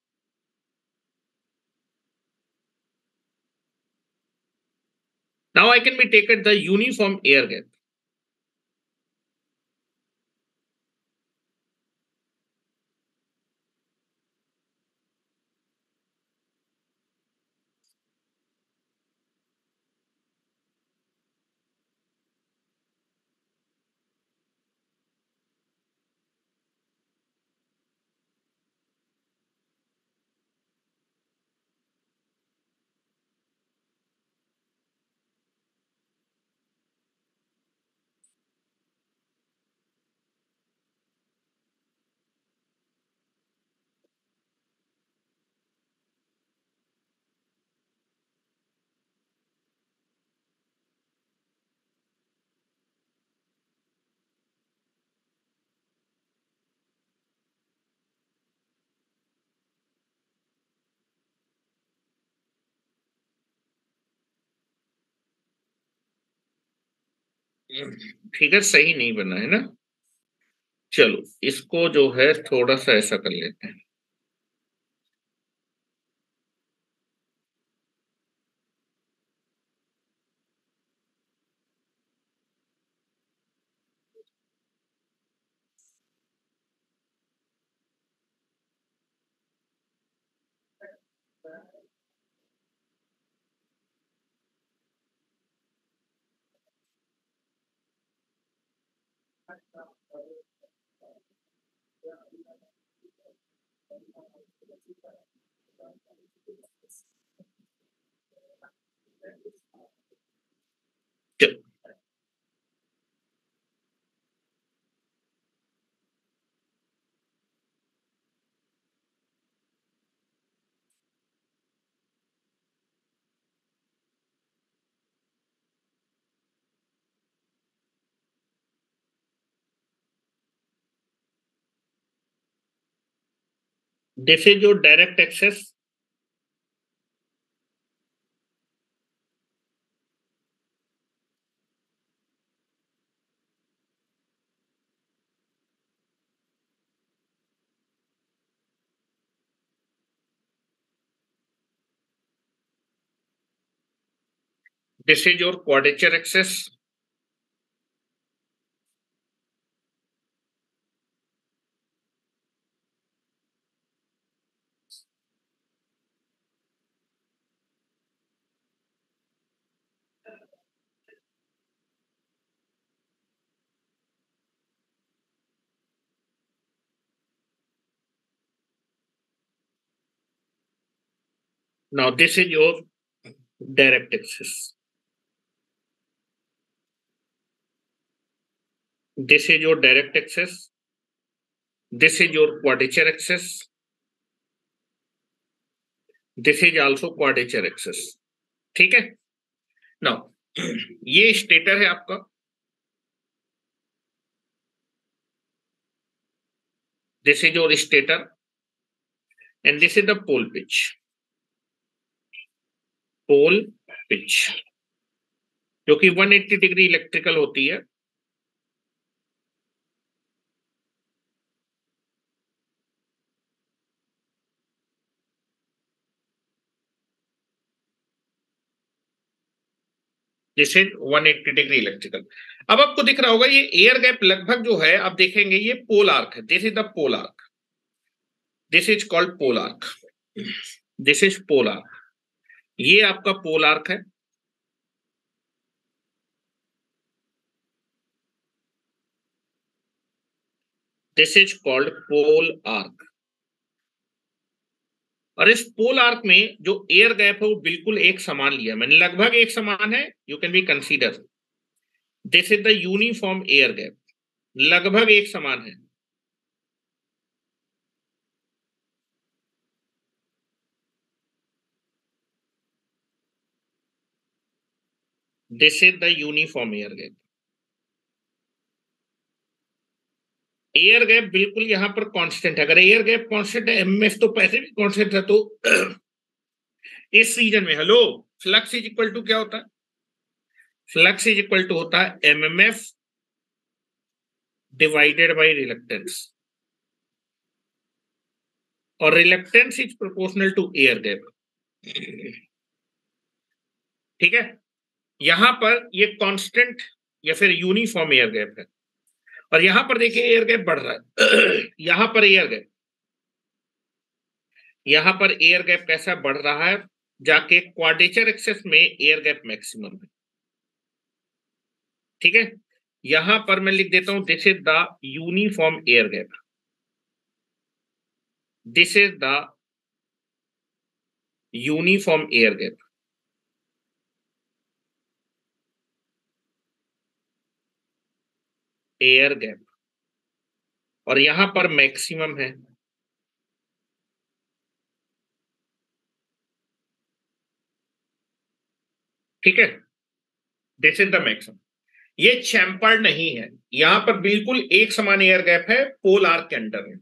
Now I can be taken the uniform air gap, figure सही नहीं बना है ना। चलो इसको जो है थोड़ा सा ऐसा कर लेते हैं। This is your direct axis. This is your quadrature axis. Now this is your direct axis. This is your direct axis. This is your quadrature axis. This is also quadrature axis. ठीक है। Now ये stator है आपका, this is your stator and this is the pole pitch. Pole pitch जो कि 180 degree electrical होती है। This is 180 degree electrical. अब आपको दिख रहा होगा ये एयर गैप लगभग जो है आप देखेंगे ये पोल आर्क है। This is the pole arc, this is called pole arc, this is pole arc. ये आपका पोल आर्क है। This is called pole arc. और इस पोल आर्क में जो एयर गैप है वो बिल्कुल एक समान लिया मैंने, लगभग एक समान है। You can be consider this is the uniform air gap, लगभग एक समान है। This is the uniform air gap. Air gap बिल्कुल यहां पर कांस्टेंट है। अगर एयर गैप कांस्टेंट है, एमएफ तो पैसे भी कांस्टेंट है, तो इस रीजन में hello flux is equal to क्या होता है? फ्लक्स इज इक्वल टू होता है एमएमएफ डिवाइडेड बाय रिलक्टेंस, और reluctance is proportional to air gap. ठीक है, यहां पर ये कांस्टेंट या फिर यूनिफॉर्म एयर गैप है, और यहां पर देखिए एयर गैप बढ़ रहा है। यहां पर एयर गैप, यहां पर एयर गैप कैसा बढ़ रहा है, जाके क्वाड्रेचर एक्सेस में एयर गैप मैक्सिमम है। ठीक है, यहां पर मैं लिख देता हूं this is the uniform air gap, this is the uniform air gap. Air gap, और यहां पर मैक्सिमम है। ठीक है, दिस इज द मैक्सिमम। ये चैम्पर्ड नहीं है, यहां पर बिल्कुल एक समान एयर गैप है पोल आर्क के अंडर में।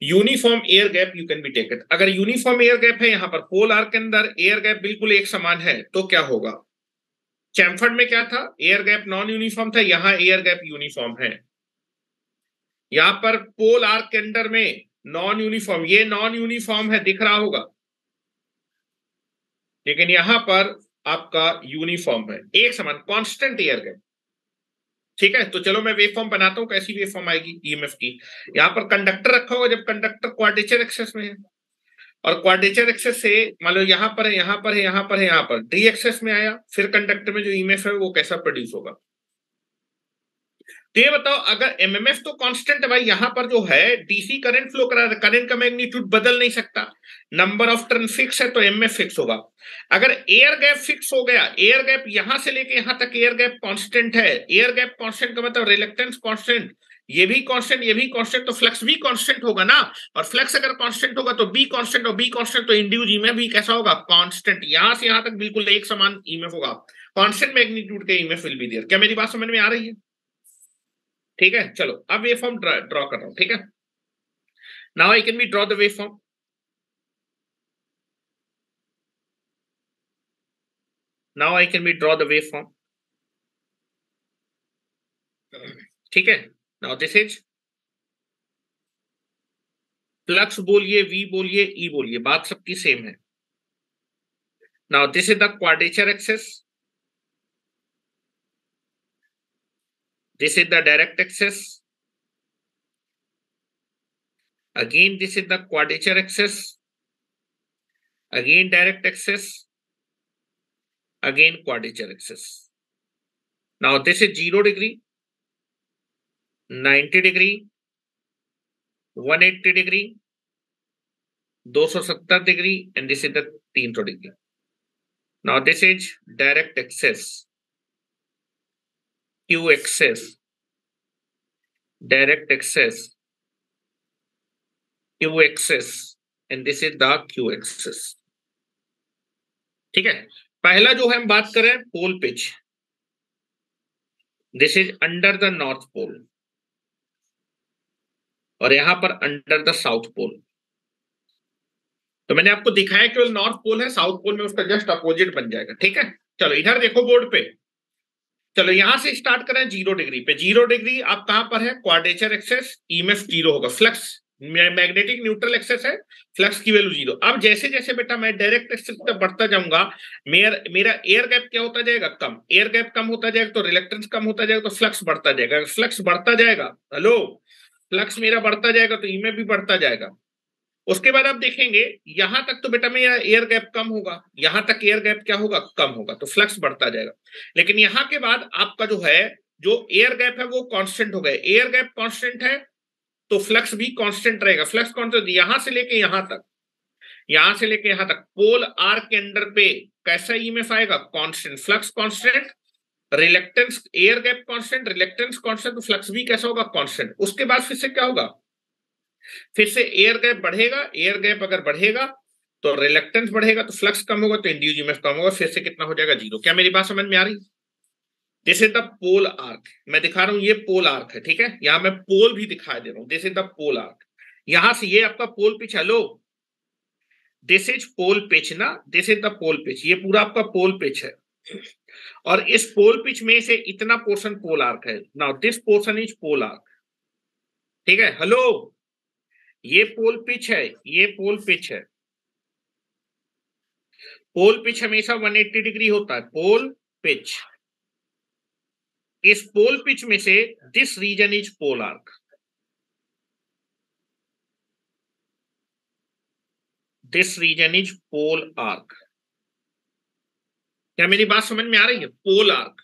Uniform air gap you can be taken. अगर यूनिफॉर्म एयर गैप है यहां पर पोल आर्क के अंदर एयर गैप बिल्कुल एक समान है, तो क्या होगा? चैम्फर्ड में क्या था? एयर गैप नॉन यूनिफॉर्म था, यहां एयर गैप यूनिफॉर्म है। यहां पर पोल आर्क के अंडर में नॉन यूनिफॉर्म, ये नॉन यूनिफॉर्म है दिख रहा होगा, लेकिन यहां पर आपका यूनिफॉर्म है, एक समान कांस्टेंट एयर गैप। ठीक है, तो चलो मैं वेव फॉर्म बनाता हूं, कैसी वेव फॉर्म आएगी ईएमएफ की। यहां पर कंडक्टर रखा होगा, जब कंडक्टर क्वाड्रेचर एक्सेस में है, और क्वाड्रेचर एक्सेस से मान लो यहां पर है, यहां पर है, यहां पर है, यहां पर डी एक्सेस में आया, फिर कंडक्टर में जो ईएमएफ है वो कैसा प्रोड्यूस होगा? तो ये बताओ, अगर एमएमएफ तो कांस्टेंट है भाई, यहां पर जो है डीसी करंट फ्लो करा रहा है, करंट का मैग्नीट्यूड बदल नहीं सकता, नंबर ऑफ टर्न फिक्स है तो एमएफ फिक्स होगा। अगर एयर गैप फिक्स हो गया, एयर गैप यहां से लेके यहां तक एयर गैप कांस्टेंट है, एयर गैप कांस्टेंट का मतलब रिलक्टेंस कांस्टेंट, ये भी कांस्टेंट ये भी कांस्टेंट, तो फ्लक्स भी कांस्टेंट होगा ना। और फ्लक्स अगर कांस्टेंट होगा तो बी कांस्टेंट, और बी कांस्टेंट तो इंड्यूस ईएमएफ भी कैसा होगा, कांस्टेंट, यहां से यहां तक बिल्कुल एक समान ईएमएफ होगा, कांस्टेंट मैग्नीट्यूड के ईएमएफ विल बी देयर। क्या मेरी बात समझ में आ रही है? ठीक है, चलो अब वेव फॉर्म ड्रॉ कर रहा हूं, ठीक है। Now I can B draw the wave form. Now I can B draw the wave form, ठीक है। नाउ दिस इज फ्लक्स बोलिए, वी बोलिए, ई बोलिए, बात सबकी सेम है। Now this is the quadrature axis, this is the direct axis, again this is the quadrature axis, again direct axis, again quadrature axis. Now this is 0 degree, 90 degree, 180 degree, 270 degree, and this is the 300 degree. Now this is direct axis, q axis, direct axis, q axis, and this is the q axis. ठीक है, पहला जो है हम बात करें pole pitch, this is under the north pole, और यहां पर अंडर द साउथ पोल। तो मैंने आपको दिखाया केवल नॉर्थ पोल है, साउथ पोल में उसका जस्ट अपोजिट बन जाएगा, ठीक है। चलो इधर देखो बोर्ड पे, चलो यहां से स्टार्ट करें 0 डिग्री पे। 0 डिग्री आप कहां पर है, क्वाड्रेचर एक्सेस, ईएमएफ 0 होगा, फ्लक्स मैग्नेटिक न्यूट्रल एक्सेस है, फ्लक्स की वैल्यू 0। अब जैसे जैसे बेटा मैं डायरेक्ट एक्सेस तक बढ़ता जाऊंगा, मेरा एयर गैप क्या होता जाएगा, कम, एयर गैप कम होता जाएगा तो रिलेक्टेंस कम होता जाएगा, तो फ्लक्स बढ़ता जाएगा, फ्लक्स बढ़ता जाएगा, हेलो, फ्लक्स मेरा बढ़ता जाएगा तो ईएमएफ भी बढ़ता जाएगा। उसके बाद आप देखेंगे यहां तक तो बेटा मेरा एयर गैप कम होगा, यहां तक एयर गैप क्या होगा, कम होगा, तो फ्लक्स बढ़ता जाएगा। लेकिन यहां के बाद आपका जो है, जो एयर गैप है वो कांस्टेंट हो गया, एयर गैप कांस्टेंट है तो फ्लक्स भी कांस्टेंट रहेगा, फ्लक्स कांस्टेंट यहां से लेके यहां तक, यहां से लेके यहां तक पोल आर के अंडर पे कैसा ईएमएफ आएगा, constant, flux constant, reluctance, air gap constant, reluctance constant, तो फ्लक्स भी कैसा होगा, कांस्टेंट। उसके बाद फिर से क्या होगा, फिर से एयर गैप बढ़ेगा, एयर गैप अगर बढ़ेगा तो रिलक्टेंस बढ़ेगा, तो फ्लक्स कम होगा तो इंड्यूस ईएमएफ कम होगा, फिर से कितना हो जाएगा, 0। क्या मेरी बात समझ में आ रही? This is the pole arc, मैं दिखा रहा हूं ये पोल आर्क है, ठीक है, यहां मैं पोल भी दिखाई दे रहा हूं, this is the pole arc. यहां से ये आपका pole pitch, hello, this is pole pitch ना, this is the pole pitch, ये पूरा आपका पोल पिच है, और इस पोल पिच में से इतना पोर्शन पोल आर्क है। Now this portion is pole arc, ठीक है, हेलो, ये पोल पिच है, ये पोल पिच है, पोल पिच हमेशा 180 डिग्री होता है, पोल पिच। इस पोल पिच में से this region is pole arc, this region is pole arc. क्या मेरी बात समझ में आ रही है? पोल आर्क,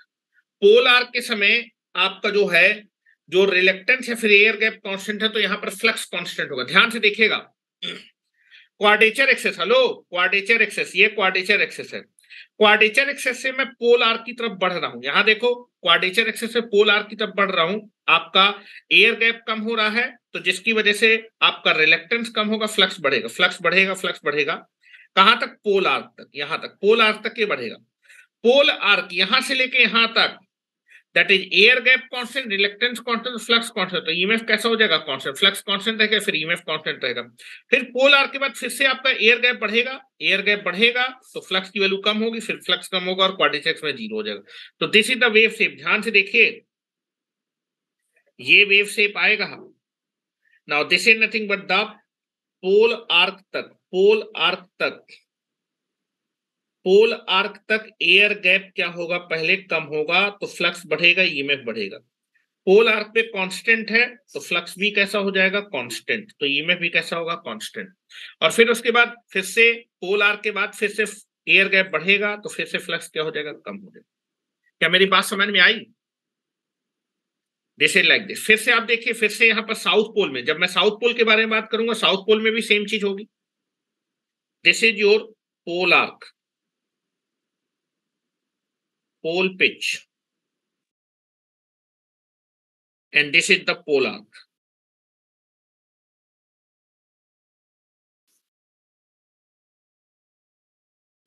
पोल आर्क के समय आपका जो है, जो रिलेक्टेंस है फिर एयर गैप कांस्टेंट है, तो यहां पर फ्लक्स कांस्टेंट होगा, ध्यान से देखिएगा। Quadrature axis, hello, quadrature axis, ये क्वाड्रेचर एक्सेस है, क्वाड्रेचर एक्सेस से मैं पोल आर्क की तरफ बढ़ रहा हूं, यहां देखो क्वाड्रेचर एक्सेस से पोल आर्क की तरफ बढ़ रहा हूं, आपका एयर गैप कम हो रहा है, तो जिसकी वजह से आपका रिलेक्टेंस कम होगा, फ्लक्स बढ़ेगा, फ्लक्स बढ़ेगा, फ्लक्स बढ़ेगा, कहां तक, पोल आर्क तक, यहां तक, पोल आर्क तक ये बढ़ेगा। पोल आर्क यहां से लेके यहां तक, that is air gap constant, reluctance constant, flux constant, तो ईएमएफ कैसा हो जाएगा, कांस्टेंट, फ्लक्स कांस्टेंट रहेगा, फिर ईएमएफ कांस्टेंट रहेगा। फिर पोल आर्क के बाद फिर से आपका एयर गैप बढ़ेगा, एयर गैप बढ़ेगा तो फ्लक्स की वैल्यू कम होगी, फिर फ्लक्स कम होगा और क्वाड्रेचर में 0 हो जाएगा। तो this is the wave shape, ध्यान से देखिए, ये वेव शेप आएगा। Now this is nothing but the pole arc तक, पोल आर्क तक, पोल आर्क तक एयर गैप क्या होगा, पहले कम होगा तो फ्लक्स बढ़ेगा, ईएमएफ बढ़ेगा। पोल आर्क पे कांस्टेंट है तो फ्लक्स भी कैसा हो जाएगा, कांस्टेंट, तो ईएमएफ भी कैसा होगा, कांस्टेंट। और फिर उसके बाद फिर से पोल आर्क के बाद फिर से एयर गैप बढ़ेगा तो फिर से फ्लक्स क्या हो जाएगा, कम हो जाएगा। क्या मेरी बात समझ में आई? This is like this. फिर से आप देखिए, फिर से यहाँ पर साउथ पोल में, जब मैं साउथ पोल के बारे में बात करूंगा, साउथ पोल में भी सेम चीज होगी। This is your pole arc, pole pitch, and this is the pole arc.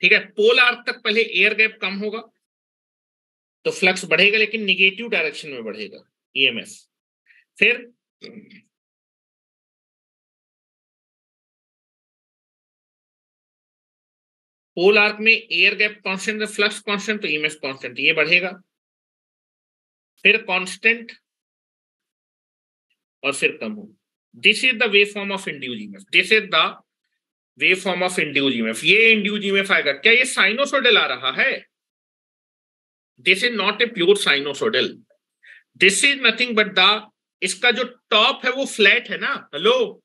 ठीक है, पोल आर्क तक पहले एयर गैप कम होगा तो फ्लक्स बढ़ेगा, लेकिन निगेटिव डायरेक्शन में बढ़ेगा ईएमएफ। फिर पोल आर्क में air gap constant, flux constant, तो ईएमएफ कांस्टेंट, ये बढ़ेगा। फिर कांस्टेंट और फिर कम हो। This is the wave form of induce EMF, this is the wave form of induce EMF. ये इंड्यूस ईएमएफ आएगा। क्या ये साइनोसॉइडल आ रहा है? This is not a pure sinusoidal, this is nothing but the, इसका जो टॉप है वो फ्लैट है ना, हेलो,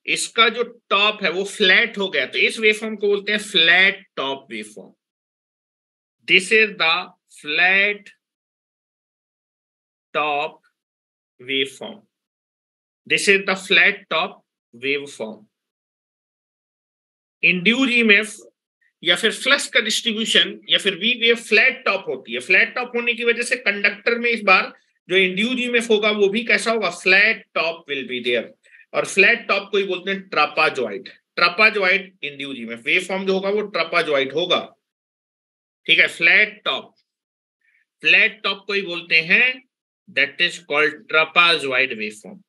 इसका जो टॉप है वो फ्लैट हो गया, तो इस वेवफॉर्म को बोलते हैं flat top waveform. This is the flat top waveform, this is the flat top waveform. Induce EMF या फिर फ्लक्स का डिस्ट्रीब्यूशन या फिर वी वेव फ्लैट टॉप होती है। फ्लैट टॉप होने की वजह से कंडक्टर में इस बार जो इंड्यूस ईएमएफ होगा वो भी कैसा होगा? Flat top will be there. और फ्लैट टॉप को ही बोलते हैं trapezoid, trapezoid induce EMF. Wave form जो होगा वो ट्रापाजॉइड होगा। ठीक है, फ्लैट टॉप, फ्लैट टॉप को ही बोलते हैं, that is called trapezoid wave form.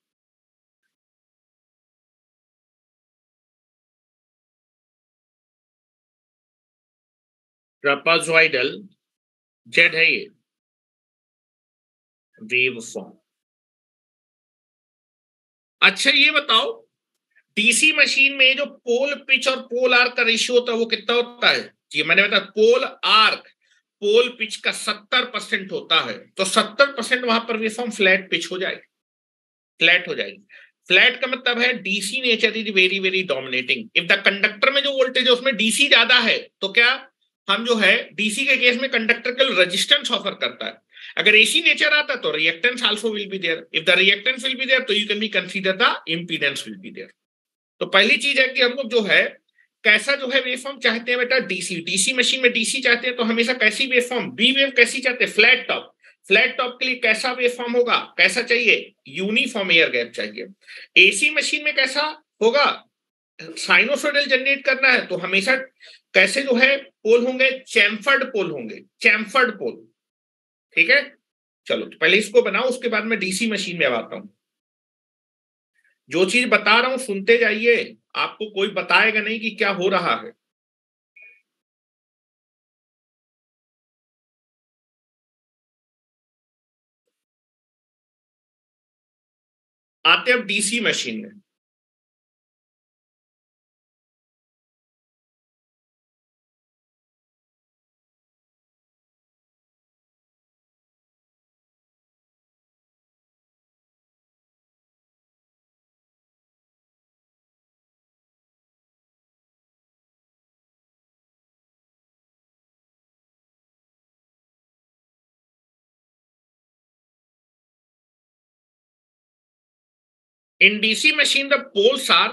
Trapezoidal जेड है ये वेव फॉर्म। अच्छा ये बताओ, डीसी मशीन में जो पोल पिच और पोल आर्क का रेशियो होता है वो कितना होता है? जी मैंने बताया, पोल आर्क पोल पिच का 70% होता है, तो 70% वहां पर वेवफॉर्म फ्लैट पिच हो जाएगी, फ्लैट हो जाएगी। फ्लैट का मतलब है DC nature is very very dominating. If the conductor में जो वोल्टेज है उसमें डीसी ज्यादा है, तो क्या हम जो है डीसी के केस में कंडक्टर के रेजिस्टेंस ऑफर करता है। अगर एसी नेचर आता तो reactance also will be there. If the reactance will be there तो you can be consider the impedance will be there. तो पहली चीज है कि हम लोग जो है कैसा जो है वेवफॉर्म चाहते हैं बेटा, डीसी। डीसी मशीन में डीसी चाहते हैं तो हमेशा कैसी वेवफॉर्म? बी वेव कैसी चाहते हैं? Flat top. फ्लैट टॉप के लिए कैसा वेवफॉर्म होगा? कैसा चाहिए? यूनिफॉर्म एयर गैप चाहिए। एसी मशीन में कैसा होगा? साइनोसॉइडल जनरेट करना है तो हमेशा कैसे जो है पोल होंगे? चैम्फर्ड पोल होंगे, चैम्फर्ड पोल। ठीक है, चलो तो पहले इसको बनाओ, उसके बाद मैं डीसी मशीन में आता हूं। जो चीज बता रहा हूं सुनते जाइए, आपको कोई बताएगा नहीं कि क्या हो रहा है। आते अब डीसी मशीन में। In DC machine the poles are,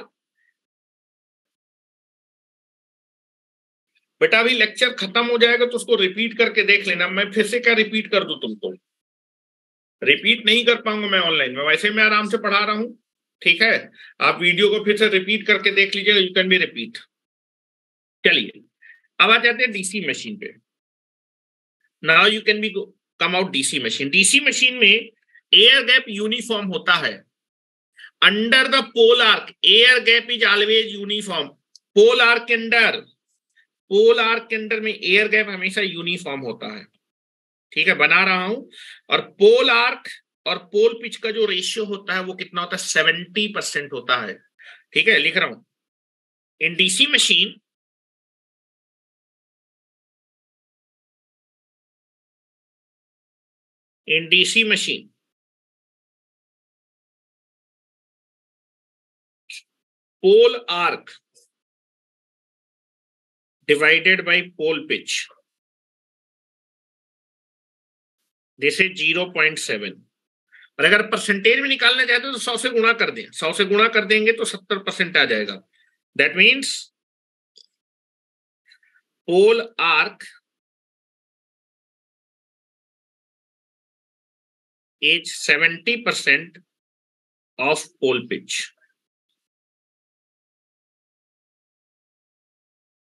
बेटा अभी लेक्चर खत्म हो जाएगा तो उसको रिपीट करके देख लेना। मैं फिर से क्या रिपीट कर दूं तुमको? रिपीट नहीं कर पाऊंगा मैं ऑनलाइन में, वैसे मैं आराम से पढ़ा रहा हूं। ठीक है, आप वीडियो को फिर से रिपीट करके देख लीजिएगा, यू कैन बी रिपीट। चलिए अब आ जाते हैं डीसी मशीन पे। Now you can be come out DC machine. DC machine में एयर गैप यूनिफॉर्म होता है। Under the pole arc air gap is always uniform. Pole arc के अंदर, पोल आर्क के अंदर में एयर गैप हमेशा यूनिफॉर्म होता है। ठीक है, बना रहा हूं। और पोल आर्क और पोल पिच का जो रेशियो होता है वो कितना होता है? 70% होता है। ठीक है, लिख रहा हूं। In DC machine, in DC machine pole arc divided by pole pitch, this is 0.7. और अगर परसेंटेज में निकालना चाहते हो तो 100 से गुणा कर दें, 100 से गुणा कर देंगे तो 70% आ जाएगा। That means pole arc is 70% of pole pitch.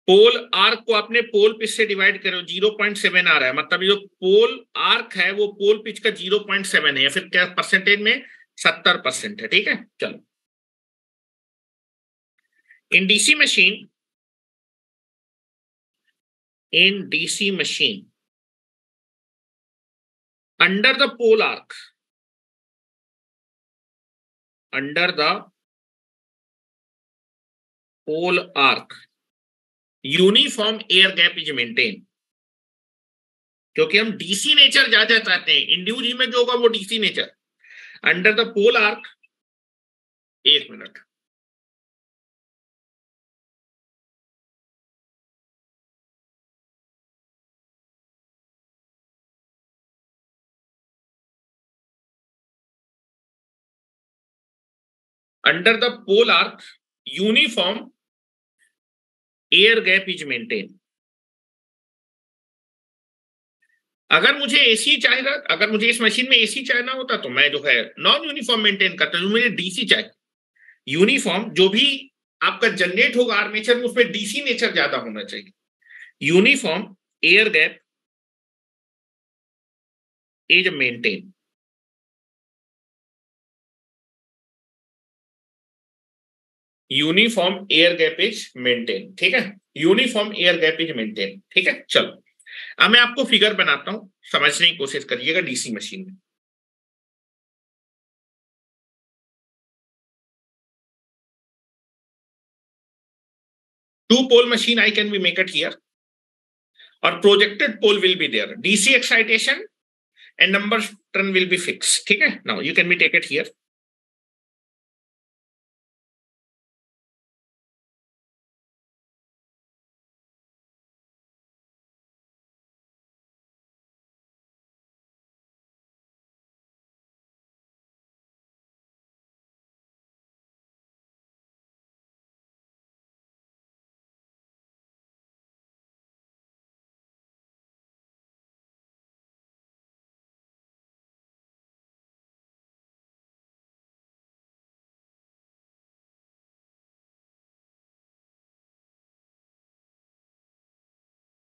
Pole arc को आपने पोल पिच से डिवाइड करो, 0.7 आ रहा है, मतलब जो पोल आर्क है वो पोल पिच का 0.7 है, या फिर क्या परसेंटेज में 70% है। ठीक है, चलो। In DC machine, in DC machine under the pole arc, under the pole arc uniform air gap is maintain. क्योंकि हम डीसी नेचर ज्यादा चाहते हैं, इंड्यूस में जो होगा वो DC nature. Under the pole arc, एक minute, under the pole arc uniform air gap is maintain. अगर मुझे एसी चाहिए, अगर मुझे इस मशीन में एसी चाहना होता तो मैं जो है नॉन यूनिफॉर्म मेंटेन करता हूं, मुझे डीसी चाहिए। यूनिफॉर्म जो भी आपका जनरेट होगा आर्मेचर में, उसमें डीसी नेचर ज्यादा होना चाहिए। Uniform air gap is maintain. Uniform air gap is maintain, ठीक है, uniform air gap is maintain. ठीक है, चलो अब मैं आपको फिगर बनाता हूं, समझने की कोशिश करिएगा डीसी मशीन में। Two pole machine I can be make it here, or projected pole will be there, DC excitation and number turn will be fixed. ठीक है, now you can be take it here.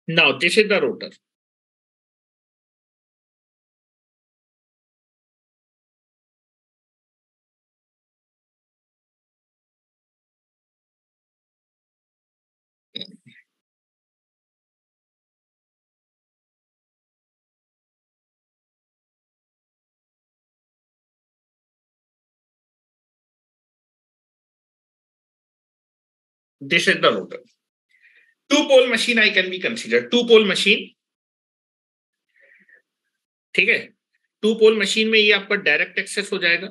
Now this is the rotor. This is the rotor. Two pole machine I can be considered. Two pole machine, ठीक है, to pole machine में ये आपका direct access हो जाएगा।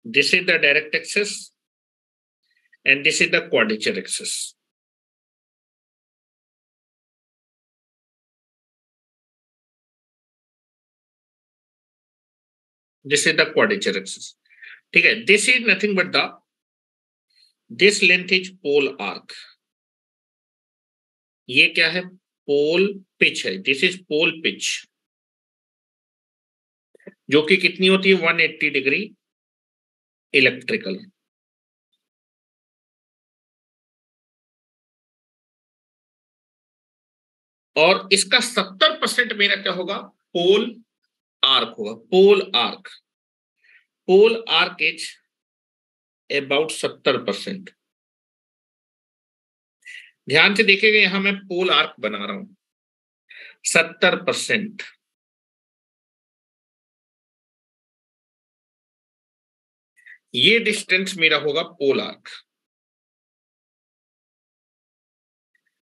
This is the direct axis and this is the quadrature axis. This is the quadrature axis. ठीक है, this is nothing but the, this length is pole arc. ये क्या है, पोल पिच है, दिस इज पोल पिच, जो कि कितनी होती है 180 डिग्री इलेक्ट्रिकल। और इसका 70% मेरा क्या होगा, पोल आर्क होगा। Pole arc, pole arc is about 70%। ध्यान से देखिएगा, यहां मैं पोल आर्क बना रहा हूं, 70%। ये डिस्टेंस मेरा होगा पोल आर्क,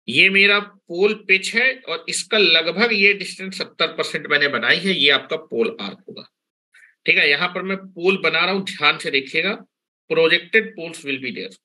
ये मेरा पोल पिच है और इसका लगभग ये डिस्टेंस 70% मैंने बनाई है, ये आपका पोल आर्क होगा। ठीक है, यहां पर मैं पोल बना रहा हूं, ध्यान से देखिएगा। Projected poles will be there.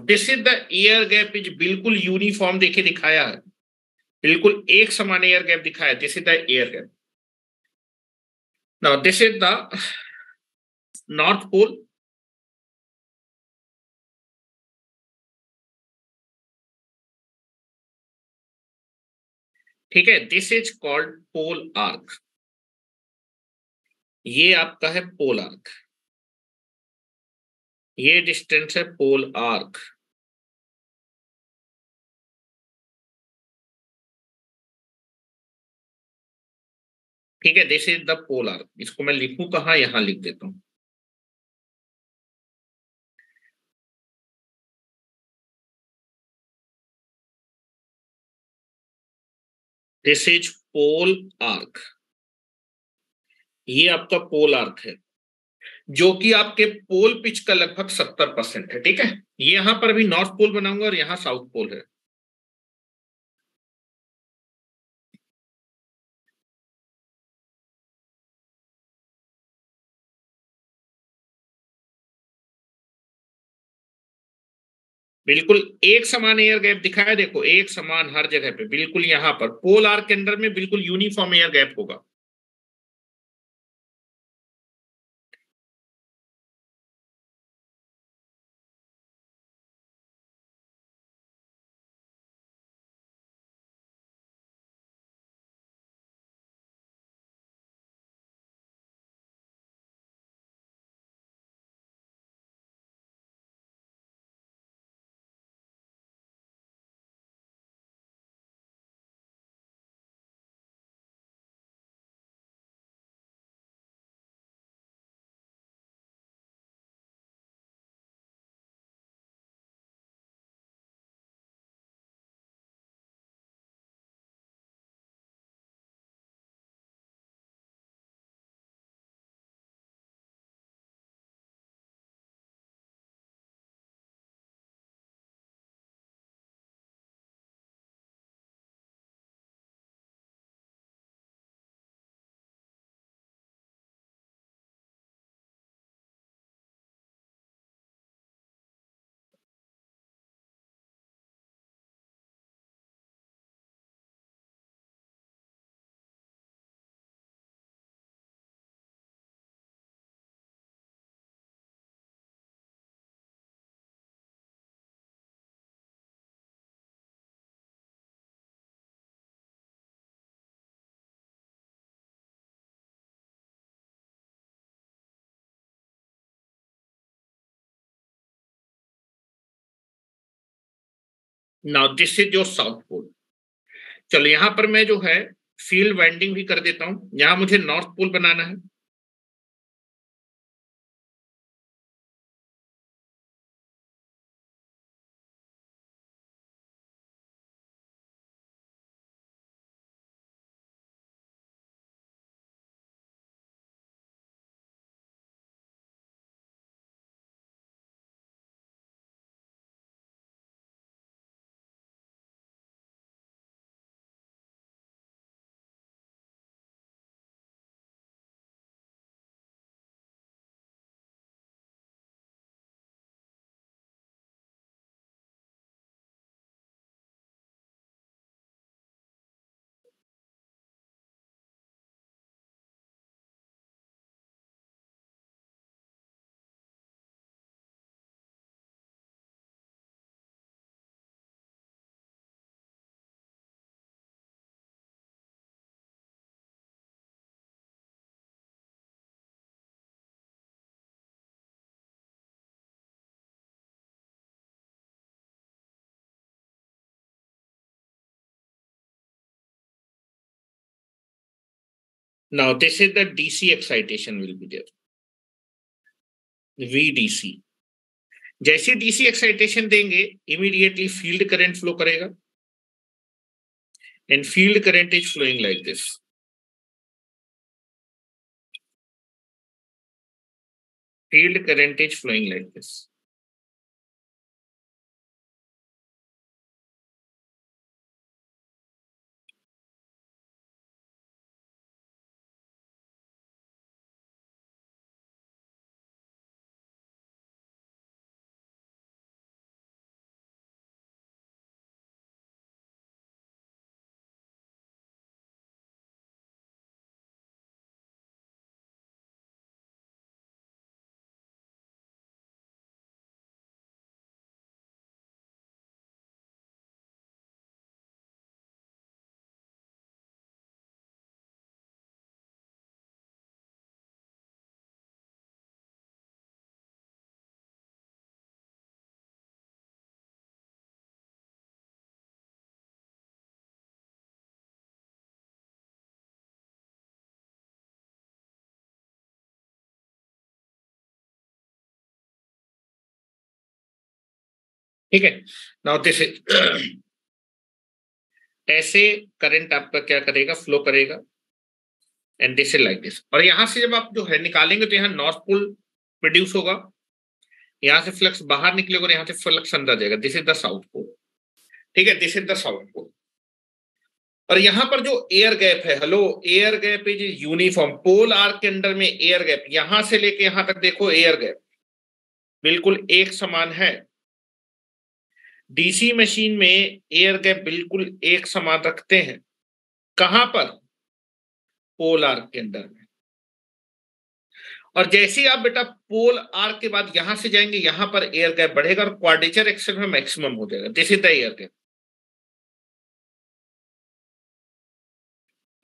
This is the air gap is बिल्कुल यूनिफॉर्म देखे दिखाया है, बिल्कुल एक समान एयर गैप दिखाया। This is the air gap. Now this is the north pole. ठीक है, this is called pole arc. ये आपका है पोल आर्क, ये डिस्टेंस है पोल आर्क। ठीक है, this is the pole arc. इसको मैं लिखूं कहां, यहां लिख देता हूं। This is pole arc. ये आपका पोल आर्क है, जो कि आपके पोल पिच का लगभग 70% है। ठीक है, ये यहां पर भी नॉर्थ पोल बनाऊंगा और यहां साउथ पोल है। बिल्कुल एक समान एयर गैप दिखाया, देखो एक समान हर जगह पे, बिल्कुल यहां पर पोल आर्क के अंदर में बिल्कुल यूनिफॉर्म एयर गैप होगा। Now this is your south pole. चलो यहां पर मैं जो है फील्ड वाइंडिंग भी कर देता हूं। यहां मुझे नॉर्थ पोल बनाना है। Now this is the DC excitation will be there, VDC. जैसे डीसी एक्साइटेशन देंगे इमीडिएटली फील्ड करंट फ्लो करेगा, and field current is flowing like this. Field current is flowing like this. ठीक है। Now this is ऐसे current आपका क्या करेगा, flow करेगा, and this is like this. और यहां से जब आप जो है निकालेंगे तो यहाँ नॉर्थ पोल प्रोड्यूस होगा, यहां से फ्लक्स बाहर निकलेगा और यहाँ से फ्लक्स अंदर जाएगा। This is the south pole. ठीक है, this is the south pole. और यहां पर जो एयर गैप है, hello, air gap is uniform. Pole arc के अंदर में एयर गैप यहां से लेके यहां तक देखो, एयर गैप बिल्कुल एक समान है। डीसी मशीन में एयर गैप बिल्कुल एक समान रखते हैं। कहां पर? पोल आर्क के अंदर में। और जैसे ही आप बेटा पोल आर्क के बाद यहां से जाएंगे, यहां पर एयर गैप बढ़ेगा और क्वाड्रेचर एक्सल में मैक्सिमम हो जाएगा। This is the air gap.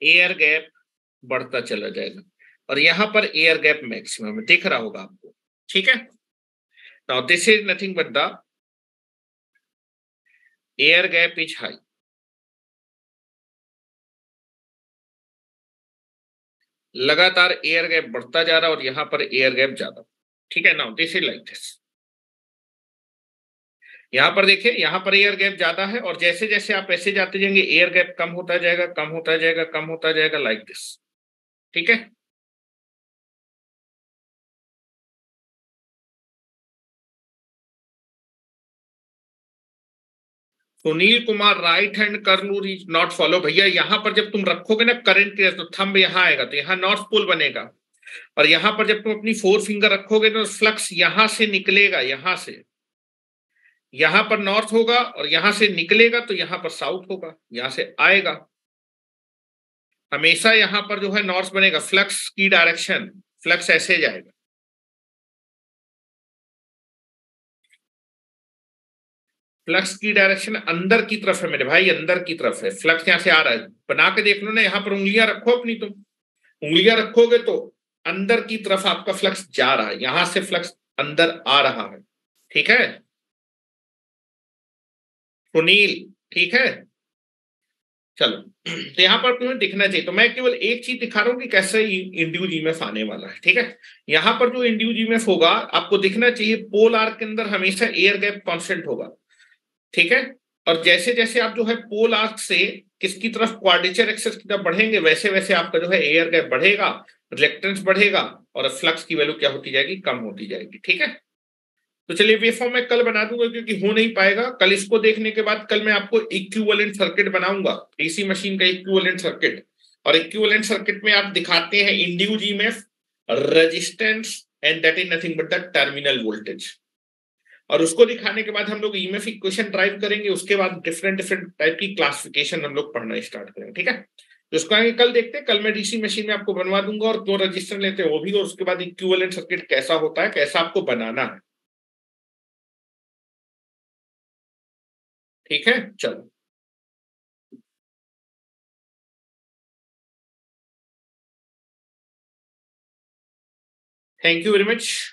Air gap बढ़ता चला जाएगा और यहां पर एयर गैप मैक्सिमम है, दिख रहा होगा आपको। ठीक है। Now this is nothing but the air gap is high. लगातार एयर गैप बढ़ता जा रहा है और यहां पर एयर गैप ज्यादा। ठीक है। Now this is like this. यहां पर देखिए, यहां पर एयर गैप ज्यादा है और जैसे जैसे आप ऐसे जाते जाएंगे एयर गैप कम होता जाएगा, कम होता जाएगा, कम होता जाएगा, लाइक दिस। ठीक है। Sunil Kumar, right hand curl rule is not follow. भैया यहां पर जब तुम रखोगे ना करंट के, तो थंब यहां आएगा तो यहां नॉर्थ पोल बनेगा। और यहां पर जब तुम अपनी फोर फिंगर रखोगे तो फ्लक्स यहां से निकलेगा, यहां से यहां पर नॉर्थ होगा और यहां से निकलेगा तो यहां पर साउथ होगा, यहां से आएगा। हमेशा यहां पर जो है नॉर्थ बनेगा। फ्लक्स की डायरेक्शन, फ्लक्स ऐसे जाएगा। फ्लक्स की डायरेक्शन अंदर की तरफ है मेरे भाई, अंदर की तरफ है। फ्लक्स यहां से आ रहा है, बना के देख लो ना। यहां पर उंगलियां रखो अपनी, तुम उंगलियां रखोगे तो अंदर की तरफ आपका फ्लक्स जा रहा है, यहां से फ्लक्स अंदर आ रहा है। ठीक है। सुनील, ठीक है। चलो, तो यहाँ पर तुम्हें दिखना चाहिए, तो मैं केवल एक चीज दिखा रहा हूँ कि कैसे इंड्यूस ईएमएफ आने वाला है, ठीक है। यहाँ पर जो इंड्यूस ईएमएफ होगा आपको दिखना चाहिए, पोल आर्क के अंदर हमेशा एयर गैप कांस्टेंट होगा, ठीक है। और जैसे जैसे आप जो है पोल आर्क से किसकी तरफ, क्वाड्रेचर एक्सिस की तरफ बढ़ेंगे, वैसे वैसे आपका जो है एयर गैप बढ़ेगा, रिलेक्टेंस बढ़ेगा, और फ्लक्स की वैल्यू क्या होती जाएगी, कम होती जाएगी, ठीक है। तो चलिए वेवफॉर्म मैं कल बना दूंगा, क्योंकि हो नहीं पाएगा कल। इसको देखने के बाद कल मैं आपको इक्विवेलेंट सर्किट बनाऊंगा, एसी मशीन का इक्विवेलेंट सर्किट। और इक्विवेलेंट सर्किट में आप दिखाते हैं induce EMF, resistance, and that is nothing but the terminal voltage. और उसको दिखाने के बाद हम लोग ईएमएफ इक्वेशन ड्राइव करेंगे, उसके बाद डिफरेंट डिफरेंट टाइप की क्लासिफिकेशन हम लोग पढ़ना स्टार्ट करेंगे, ठीक है। तो इसको आगे कल देखते हैं, कल मैं डीसी मशीन में आपको बनवा दूंगा, और दो रजिस्टर लेते हैं वो भी, और उसके बाद इक्विवेलेंट सर्किट कैसा होता है, कैसा आपको बनाना है, ठीक है। चलो, थैंक यू वेरी मच।